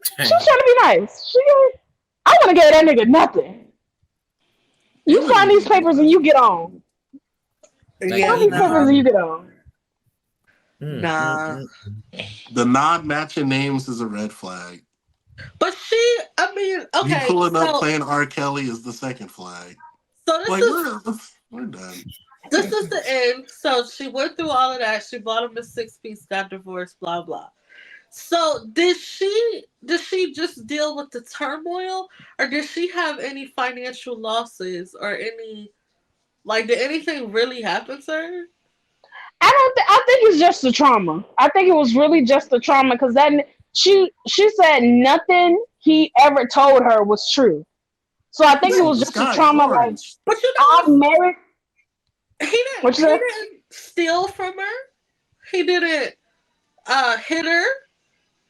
She was Dang. trying to be nice. I want to give that nigga nothing. It You wouldn't sign even these be papers and you nothing. get on. Like Yeah, Sign these he papers and nah, you get on. mm, mm, nah. mm. The non-matching names is a red flag. But she, I mean, You okay. pulling up So, playing R. Kelly is the second flag. so this Like is we're done. this is the end. So she went through all of that. She bought him a 6-piece, got divorced, blah blah. So did she just deal with the turmoil, or did she have any financial losses or any did anything really happen to her? I don't. I think it's just the trauma. I think it was really just the trauma because then she said nothing he ever told her was true. So I think it No, was the just the sky is trauma. Like orange. But you know I'm married. what? He didn't Which he didn't steal from her. He didn't hit her.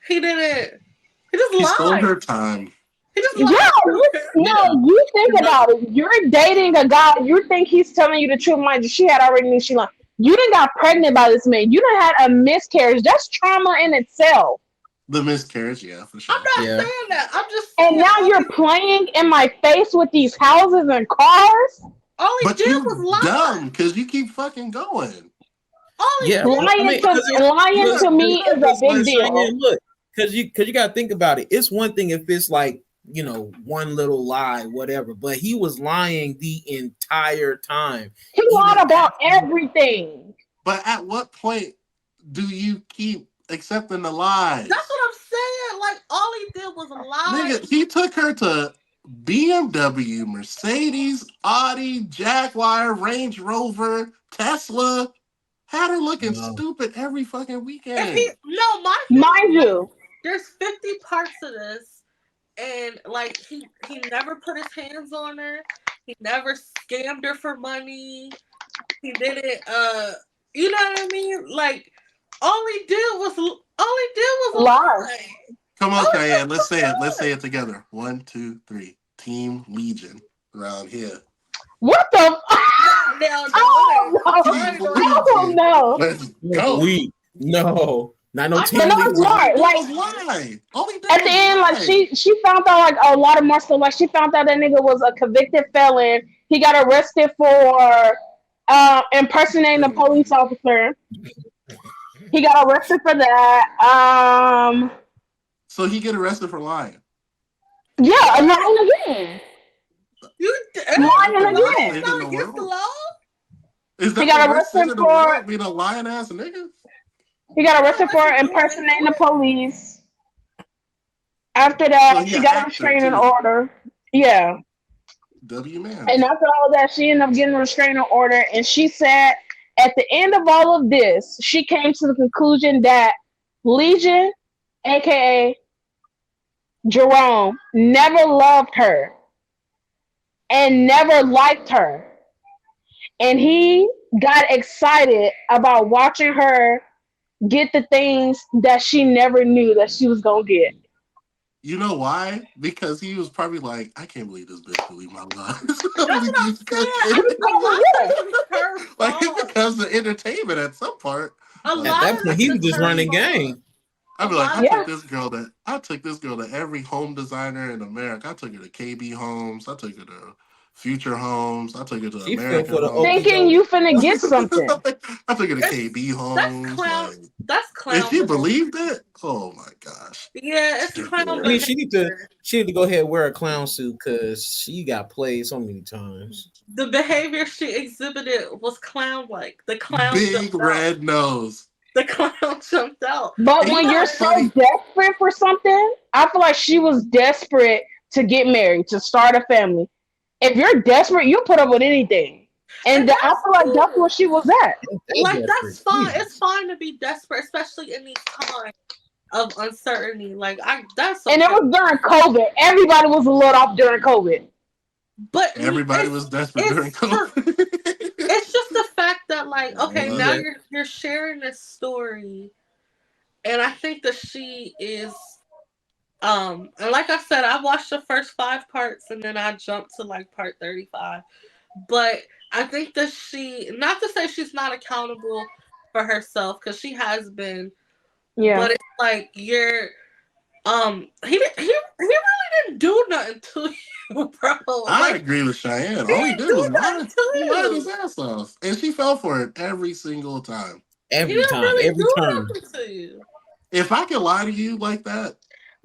He didn't. He just He stole lied. her time. He just yeah, lied to her. Yeah. you think Right. about it. You're dating a guy. You think he's telling you the truth. Mind you, she had already knew she lied. You didn't got pregnant by this man. You done had a miscarriage. That's trauma in itself. The miscarriage, yeah, for I'm sure. not Yeah. saying that. I'm just And saying now you're playing in my face with these houses and cars. all he But did you was lie. dumb because you keep fucking going. All he Yeah. did I was mean, because Lying look, to me is a it's big like deal. saying, look, because you got to think about it. It's one thing if it's like one little lie, whatever, but he was lying the entire time, He even lied about after. everything. But at what point do you keep accepting the lies? That's what I'm saying. Like all he did was lie. Nigga, he took her to BMW, Mercedes, Audi, Jaguar, Range Rover, Tesla. Had her looking No. stupid every fucking If he weekend. no, my thing Mind is like you, there's 50 parts of this, and like he never put his hands on her. He never scammed her for money. He didn't you know what I mean? Like all he did was a lie. lie. Come All on, he did Cheyenne. Let's was say it. Let's a say lie. it together. 1, 2, 3. Team Legion around here. What the? Now, Oh Team I no! ain't Oh Legion. no! Let's go. No, not no I But team no, know it's lead. All he smart. did Like was lie. All he did at the was end, like lie. she found out like a lot of more stuff. Like she found out that nigga was a convicted felon. He got arrested for impersonating a police officer. He got arrested for that. So he get arrested for lying. Yeah, and lying again. Is that the Lying worst again. thing in Not the against the world? law. Is He that the got worst thing arrested in the for world? Being a lying ass nigga? he got He got arrested for arrested for it in impersonating the court. police. After So that, he she an got a actor restraining too. order. Yeah. W And Mans. after all of that, she ended up getting a restraining order. And she said at the end of all of this, she came to the conclusion that Legion, aka Jerome, never loved her and never liked her. And he got excited about watching her get the things that she never knew that she was gonna get. You know why? Because he was probably like, I can't believe this bitch believe my lies. That's what I'm He's saying. cooking. A lot of Yeah. this is her Like it fault. becomes the entertainment at some part. A Like, At lot that of point, this he I was is can't just her running believe. fault. game. A I'd be like, lot I of Yeah. took this. this girl to every home designer in America. I took her to KB Homes. I took her to Future Homes. I took her to She fell American for the Homes. Thinking okey you finna get something. I took her to That's KB that's Homes. clown. Like, That's and clown she behavior. believed it. Oh my gosh. Yeah, it's clown I mean, she behavior. need to go ahead and wear a clown suit because she got played so many times. The behavior she exhibited was clown-like. The clown Big jumped out. red nose. The clown jumped out. But And you when know you're what's so funny? desperate for something, I feel like she was desperate to get married, to start a family. If you're desperate, you'll put up with anything. And And I that's feel like that's where cool. she was at. Like Desperate. that's fine. It's Jesus. fine to be desperate, especially in these times of uncertainty. Like that's And it okay. was during COVID. Everybody was lit off during COVID. But Everybody was desperate during it's for COVID. it's just the fact that like okay, now Yeah. you're sharing this story, and I think that she is and like I said, I watched the first 5 parts and then I jumped to like part 35. But I think that she, not to say she's not accountable for herself because she has been, Yeah. but it's like you're he really didn't do nothing to you, bro. I Like agree with Cheyenne. he All he didn't did do was nothing lie. to He lied his you. ass off. And she fell for it every single time. He Every didn't time, really every do turn. nothing to you. If I can lie to you like that,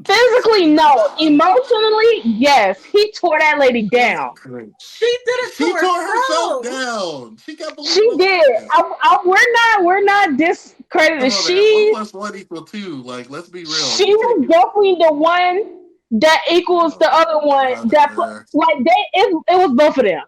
Physically, no. Emotionally, yes. He tore that lady that's down. great. She did it to She tore herself herself. down. She kept She believing did. that. We're not discredited. Come on, man. 1 + 1 = 2. Like, let's be real. She You take was it. definitely the one that equals the other one Not that put her. like it was both of them.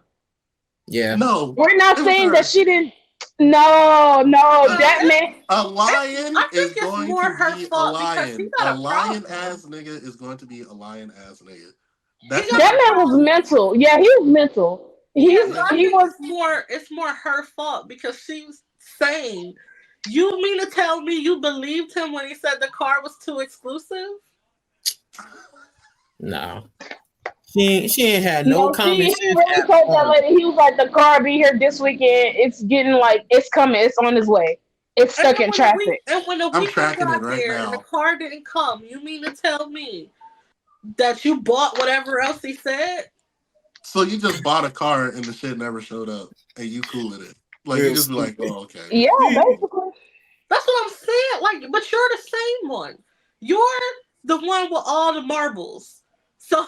Yeah. No, We're not it was saying that her. she didn't. No, No, that man. A it's lion I is think it's going more to her be a fault because he lion. got A a lion problem. ass nigga is going to be a lion ass nigga. He That's got just a the That man truth. was problem. mental. Yeah, he was mental. Yeah, so I He think was. it's more her fault because she's saying, you mean to tell me you believed him when he said the car was too exclusive? No. She ain't had no No, common he sense really at told that all. lady. He was like, the car be here this weekend. It's getting like it's coming. It's on its way. It's And stuck then in traffic. when the I'm weekend tracking it got right there and the now. car didn't come, you mean to tell me that you bought whatever else he said? So you just bought a car and the shit never showed up and you cool with it. Like, you Real just be like, stupid. oh, okay. Yeah, basically. That's what I'm saying. Like, but you're the same one. You're the one with all the marbles. So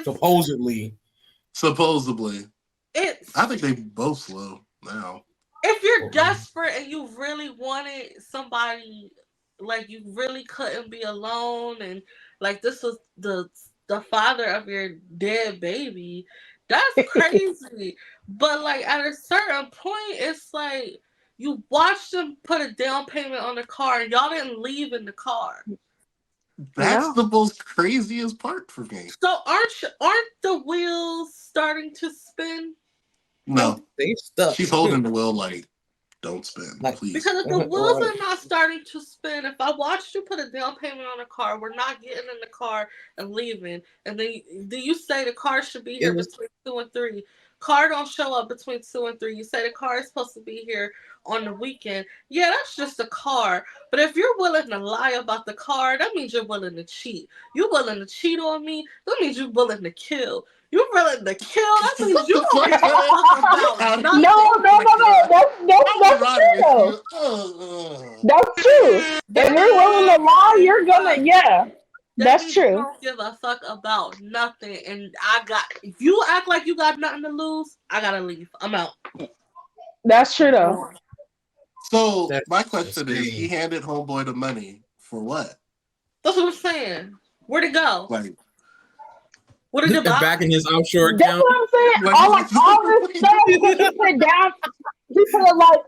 Supposedly. Supposedly. it's I think they both slow now. if you're desperate and you really wanted somebody, like you really couldn't be alone, and like this was the father of your dead baby, that's crazy. But like at a certain point, it's like you watched them put a down payment on the car, and y'all didn't leave in the car. That's No. the most craziest part for me. So aren't the wheels starting to spin? No, They stuck. she's holding the wheel like, don't spin, Like, please. Because if the wheels right. are not starting to spin, if I watched you put a down payment on a car, we're not getting in the car and leaving. And then do you say the car should be here It was between 2 and 3? Car don't show up between 2 and 3. You say the car is supposed to be here on the weekend. Yeah, that's just a car. But if you're willing to lie about the car, that means you're willing to cheat. You're willing to cheat on me. That means you're willing to kill. You're willing to kill. That means you don't give a fuck about No, nothing. no, no, no. I'm That's riding true with though. you. That's true. If That you're willing to lie, means you're gonna. Yeah, that that's means you true. don't give a fuck about nothing. And if you act like you got nothing to lose, I gotta leave. I'm out. That's true though. So that's my question is, he insane. handed homeboy the money for what? That's what I'm saying. Where'd it go? Like, What did it buy? Back in his offshore That's account. what I'm saying. like All this stuff because he put like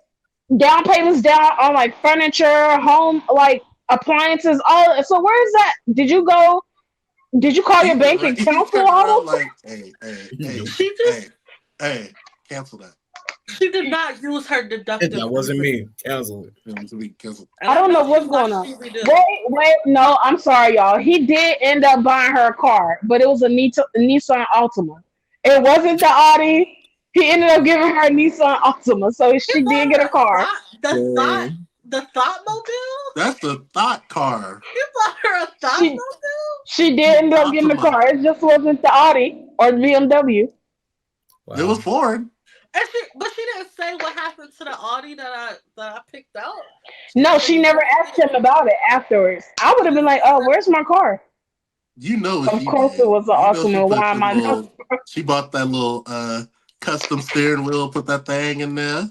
down payments down on like furniture, home, like appliances, all. So where is that? Did you go? Did you call your bank and he cancel turned all around this? like, hey, She just cancel that. she did not use her deductive. That wasn't me. Cancel it. It was to be canceled. And I don't know what's she going watched on. TV do. Wait, no, I'm sorry, y'all. He did end up buying her a car, but it was a Nissan Altima. It wasn't the Audi. He ended up giving her a Nissan Altima, so He she bought did get her a car. the thought mobile. That's the thought car. He bought her a thought She mobile. she did end up getting the Altima. car. It just wasn't the Audi or the BMW. It was foreign. But she didn't say what happened to the Audi that I picked out. No, she never asked him about it afterwards. I would have been like, "Oh, where's my car?" You know what Of she course, it did. was an You know awesome. she And put why am them I not? little. She bought that little custom steering wheel. Put that thing in there.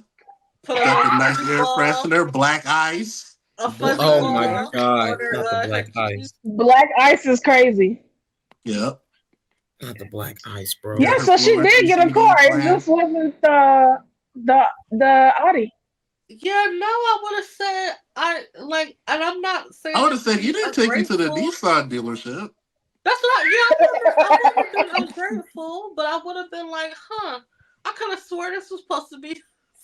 Put a Got little the nice fuzzy air ball, freshener, black ice. a Put fuzzy that Oh in my there. ball God, on not the her black keys. ice. Black ice is crazy. Yep. Not the black ice, Yeah, Got bro. her so she did Florence get a car. UCD It plan. just wasn't the Audi. Yeah, no, I would have said I like, and I'm not I saying would it have to said you be didn't take me to the ungrateful. Nissan dealership. That's what I wouldn't have been ungrateful, but I would have been like, huh, I could have swore this was supposed to be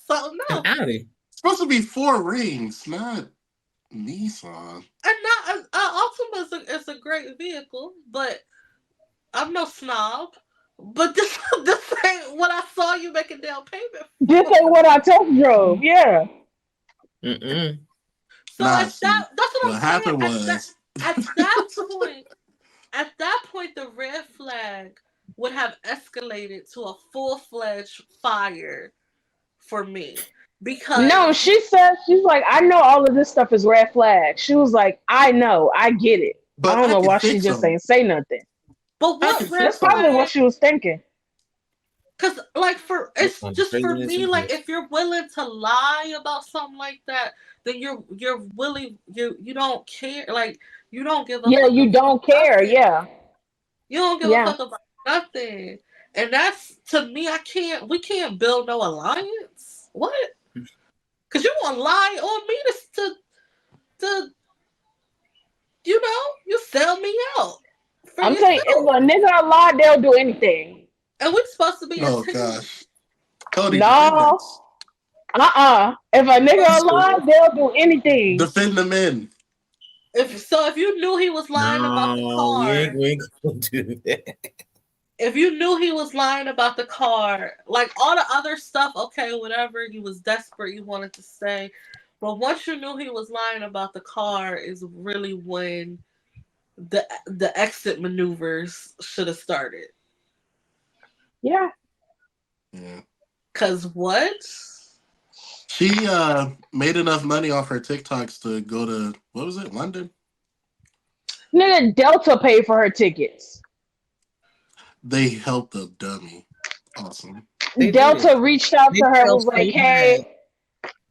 something An else. Audi. It's supposed to be 4 rings, not Nissan. And not Altima is a great vehicle, but I'm no snob. But this ain't what I saw you make a down payment This for. ain't what I test drove. Yeah. Mm-mm. So Nah, at see, that, that's what what I'm saying. happened was At that point, at that point, the red flag would have escalated to a full-fledged fire for me No, because she said she's like, I know all of this stuff is red flag. She was like, I know, I get it. I but don't I know can why she fix just them. ain't say nothing. but I can what red That's fix them. probably what flag? she was thinking. Because like for What it's kind of just for craziness me, is like this? if you're willing to lie about something like that, then you're willing, you don't care, like you don't give a Yeah, fuck you about don't care. nothing. Yeah. You don't give a Yeah. fuck about nothing. And that's to me, we can't build no alliance. What? Cause you want to lie on me to you sell me out for I'm telling you, if yourself. a nigga lie, they'll do anything. And we're supposed to be a Oh team. gosh, Cody, defend No. us. If a nigga So, lie, they'll do anything. Defend the men. If you knew he was lying about the no, car, we ain't gonna do that. if you knew he was lying about the car, like all the other stuff, okay, whatever, you was desperate, you wanted to stay. But once you knew he was lying about the car is really when the exit maneuvers should have started. Yeah. Yeah. Cause what? She made enough money off her TikToks to go to what was it, London? Nigga, Delta paid for her tickets. They helped the dummy. Awesome. They did. Delta reached out They to her, felt was like, so bad. hey,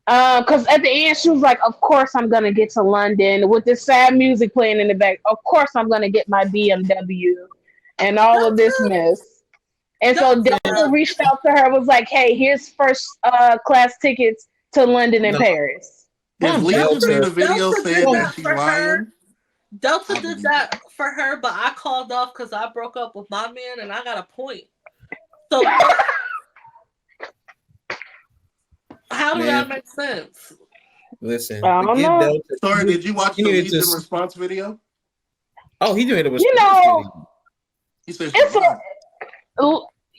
because at the end she was like, of course I'm gonna get to London with this sad music playing in the back. Of course I'm gonna get my BMW and all of this Delta, mess. And so Delta, Delta reached out to her, was like, hey, here's first class tickets to London and No, Paris. If from Lisa made Delta. a video Delta did saying From that that she's for her. lying, Delta I did believe it. that for her, but I called off because I broke up with my man and I got a point. So how do that man, make sense? listen, I don't forget know. Delta. Sorry, did you watch He the needed to. Legion response video? Oh, he doing a You response know, video. He said she it's lied.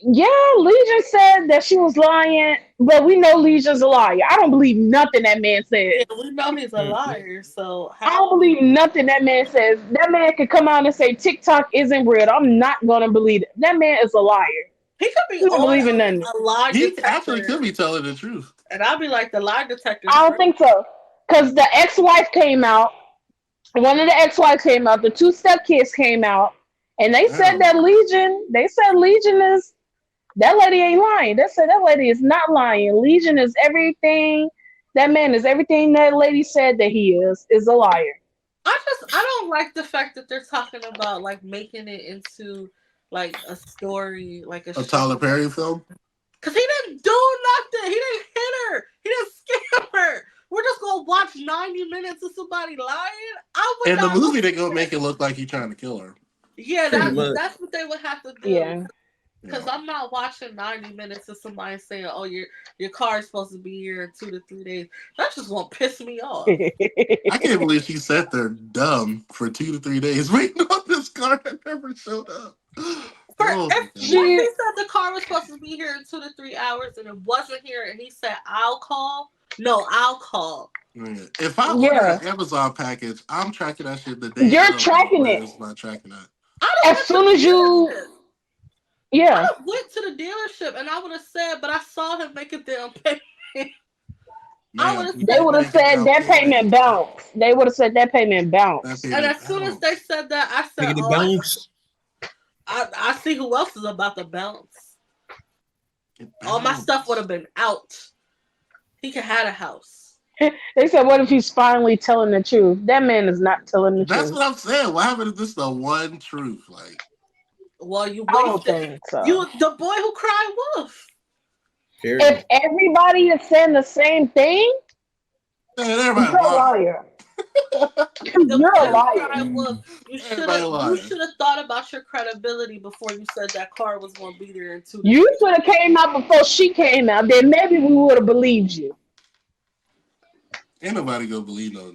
yeah, Legion said that she was lying, but we know Legion's a liar. I don't believe nothing that man Yeah, says. we know he's a Mm-mm. liar. So I don't how? believe nothing that man says. That man could come out and say TikTok isn't real. I'm not gonna believe it. That man is a liar. He could be I'm not on believing nothing. a lie He actually detector, could be telling the truth. and I'll be like, the lie detector's I don't right. think so. Because the ex-wife came out. One of the ex-wives came out. The two-step kids came out, and they said Damn. that Legion. They said Legion is that lady ain't lying. They said that lady is not lying. Legion is everything. That man is everything that lady said that he is a liar. I don't like the fact that they're talking about like making it into like a story, like a A show. Tyler Perry film? Cause he didn't do nothing. He didn't hit her. He didn't scam her. We're just gonna watch 90 minutes of somebody lying. I would In the not movie, watch they go that. make it look like he's trying to kill her. Yeah, Pretty much. that's what they would have to do. Yeah. Because Yeah. I'm not watching 90 minutes of somebody saying, "Oh, your car is supposed to be here in 2 to 3 days." That's just gonna piss me off. I can't believe she sat there dumb for 2 to 3 days waiting on this car that never showed up. Oh my If god. he she said the car was supposed to be here in 2 to 3 hours and it wasn't here, and he said, "I'll call." No, I'll call. Yeah. If I order yeah. an Amazon package, I'm tracking that shit the day You're of. tracking it. Whereas not tracking that. I don't As let them soon as do that you shit. Yeah. I went to the dealership and I would have said, but I saw him make a down payment. I would Ma'am, have you They said, didn't would have make a said down that payment. payment bounced. They would have said that payment That bounced. and payment as soon as they bounced. said that, I said, Take it oh, bounce. I see who else is about to bounce. It All my stuff would bounced. have been out. He could have a house. They said, what if he's finally telling the truth? That man is not telling the That's truth. what I'm saying. What happened if this is the one truth? Like, Well, you I don't wasted. think so. You the boy who cried wolf. Period. If everybody is saying the same thing, man, you're everybody a lying. liar. The You're a boy who liar. cried wolf. Everybody You lying. should have thought about your credibility before you said that car was going to be there in 2 days. You should have came out before she came out. Then maybe we would have believed you. Ain't nobody gonna believe no.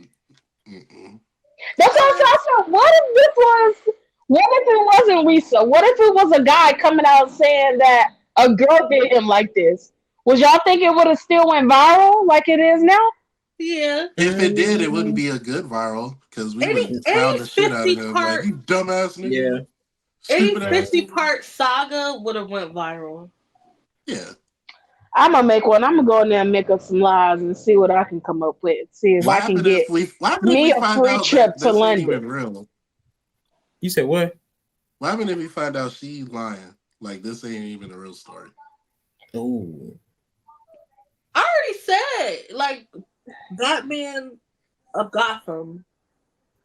Mm-mm. That's what I'm saying. What if this was? What if it wasn't Risa? What if it was a guy coming out saying that a girl did him like this? Would y'all think it would have still went viral like it is now? Yeah. If it did, it wouldn't be a good viral because we would clown Any the shit out of 50 him. Like, part you dumbass nigga. Yeah. any Stupid ass. 50-part saga would have went viral. Yeah. I'm gonna make one. I'm gonna go in there and make up some lies and see what I can come up with. See if What I can happened get if me we a find free out trip that to this ain't even London. real? You said what? What happened if we find out she's lying? Like, this ain't even a real story. Oh. I already said, like, Batman of Gotham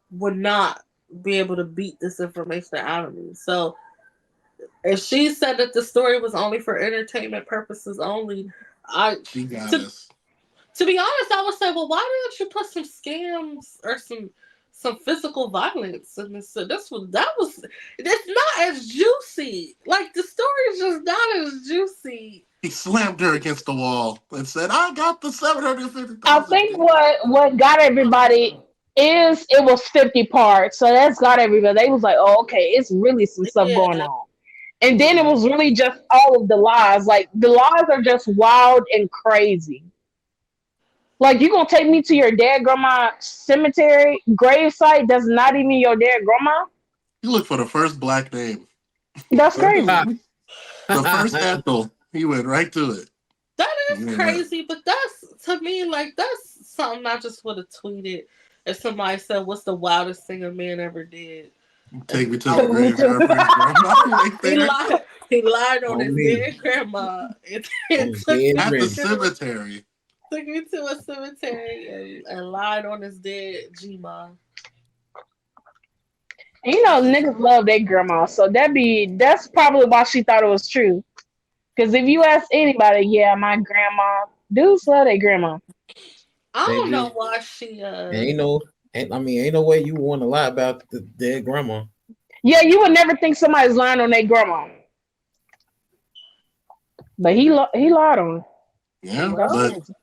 would not be able to beat this information out of me. So if she said that the story was only for entertainment purposes only, She got to, us. to be honest, I would say, well, why didn't you put some scams or some physical violence in this? So it's not as juicy. Like the story is just not as juicy. He slammed her against the wall and said, I got the $750,000. I think what got everybody is it was 50 parts, so that's got everybody. They was like, oh, okay, it's really some stuff going Yeah. on. And then it was really just all of the lies. Like the lies are just wild and crazy. Like you gonna take me to your dead grandma cemetery grave site that's not even your dead grandma? You look for the first black name. That's crazy. The first Ethel. He went right to it. That is Yeah. crazy, but that's to me like that's something I just would have tweeted if somebody said, "What's the wildest thing a man ever did?" Take me to the graveyard for his grandma. He lied on On his me. dead grandma. It On took dead me At the granny. cemetery. took me to a cemetery and lied on his dead G-ma. And you know, niggas love their grandma, so that's probably why she thought it was true. Because if you ask anybody, yeah, my grandma, dudes love their grandma. I They don't do. know why she Ain't no way you want to lie about the dead grandma. Yeah, you would never think somebody's lying on their grandma, but he lied on her. Yeah, That's but crazy.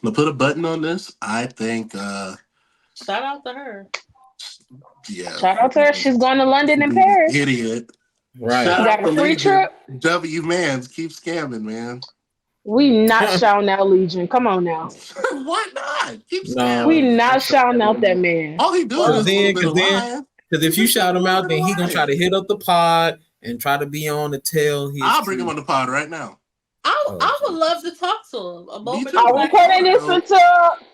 to put a button on this, I think shout out to her. yeah. Shout out to her. She's going to London and Paris. Idiot. Right. Shout She out got a to free Legion. trip. W Mans keep scamming, man. We not shouting out Legion. Come on now. Why not? Keep No. We scamming. not shouting out that man. All he doing is a little bit of lying. Because if you shout him out, then he gonna try to hit up the pod and try to be on the tail. I'll bring him on the pod right now. I would love to talk to him. A moment too. of Are we black turning this No. into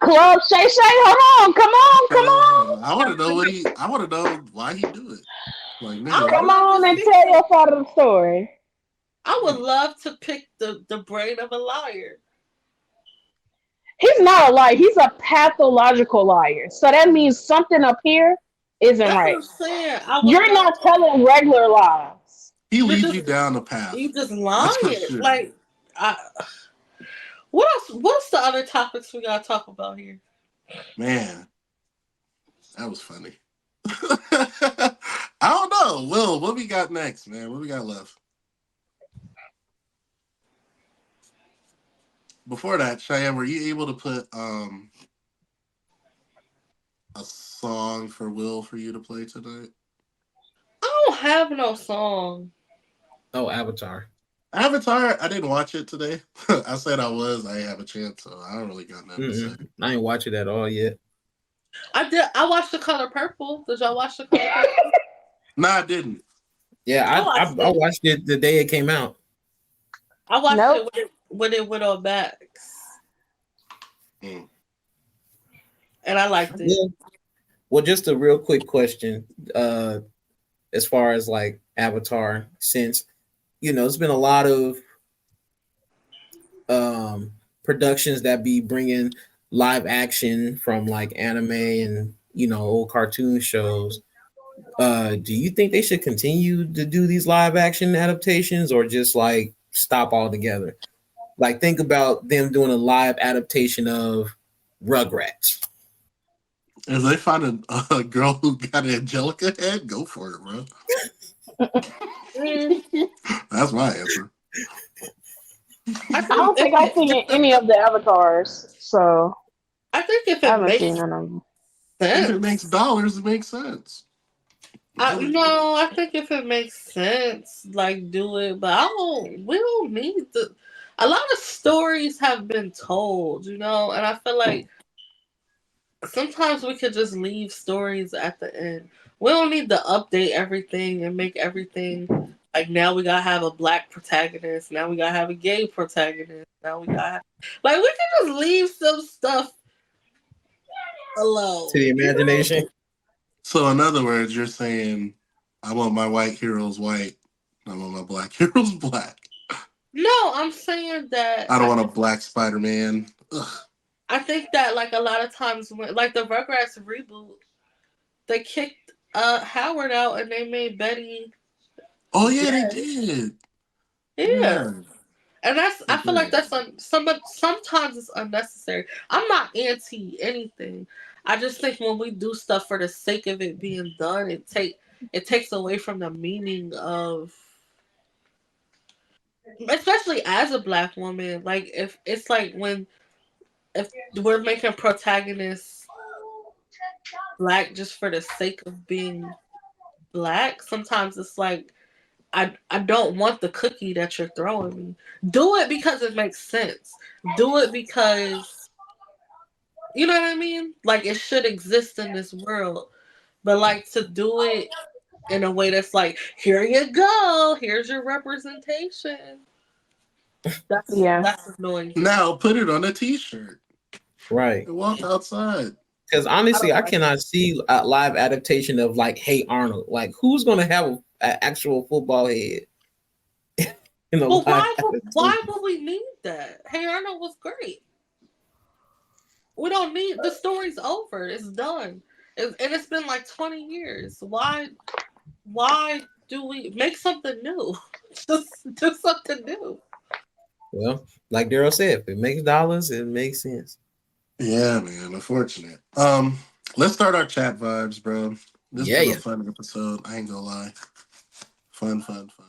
Club Shay Shay? Hold on. Come on. I want to know I want to know why he do it. Like, I nigga, Come on and tell your part of the story. I would love to pick the brain of a liar. He's not a liar. He's a pathological liar. So that means something up here isn't That's right. what I'm saying. You're not telling regular lies. he leads you down the path. You just That's lying. for sure. Like, what else? What's the other topics we gotta talk about here? Man, that was funny. I don't know. Will, what we got next, man? What we got left? Before that, Cheyenne, were you able to put a song for Will for you to play tonight? I don't have no song. Oh, Avatar. Avatar, I didn't watch it today. I said I was. I didn't have a chance, so I don't really got nothing to say. I ain't watch it at all yet. I did. I watched The Color Purple. Did y'all watch The Color Purple? No, I didn't. I Yeah, watched I it. watched it the day it came out. I watched Nope. it when it went on Max, Mm. and I liked it. Yeah. Well, just a real quick question. As far as like Avatar, since it's been a lot of productions that be bringing live action from like anime and old cartoon shows. Do you think they should continue to do these live action adaptations or just like stop altogether? Like think about them doing a live adaptation of Rugrats. If they find a girl who got an Angelica head, go for it, bro. Mm, That's my answer. I I think don't think I've seen any of the avatars, so if I it haven't seen makes none of them. If it makes sense. dollars, it makes sense. Do it. No, I think if it makes sense, like do it. But I don't. We don't need the. A lot of stories have been told, and I feel like sometimes we could just leave stories at the end. We don't need to update everything and make everything like now we gotta have a black protagonist. Now we gotta have a gay protagonist. Now we gotta like we can just leave some stuff To the alone. imagination. So, in other words, you're saying, I want my white heroes white. I want my black heroes black. No, I'm saying that I don't want a black Spider-Man. Ugh. I think that like a lot of times when like the Rugrats reboot, they kicked Howard out and they made Betty Oh, yeah, they gay. did. Yeah. Yeah, And that's they I feel like did. that's sometimes it's unnecessary. I'm not anti anything. I just think when we do stuff for the sake of it being done, it takes away from the meaning of, especially as a black woman. Like if it's like when if we're making protagonists black just for the sake of being black, sometimes it's like I don't want the cookie that you're throwing me. Do it because it makes sense. Do it because you know what I mean? Like it should exist in this world. But like to do it in a way that's like, here you go, here's your representation. Yeah. That's annoying to me. Now, put it on a T-shirt Right. and walk outside. Because I honestly, don't I like it. cannot see a live adaptation of like Hey Arnold. Like, who's gonna have an actual football head in a But live why adaptation? would we need that? Hey Arnold was great. We don't need the story's over. It's done. And it's been like 20 years. Why do we make something new? Just do something new. Well, like Daryl said, if it makes dollars, it makes sense. Yeah, man. Unfortunate. Let's start our chat vibes, bro. This has Yeah, been a yeah. fun episode. I ain't gonna lie. Fun, fun, fun.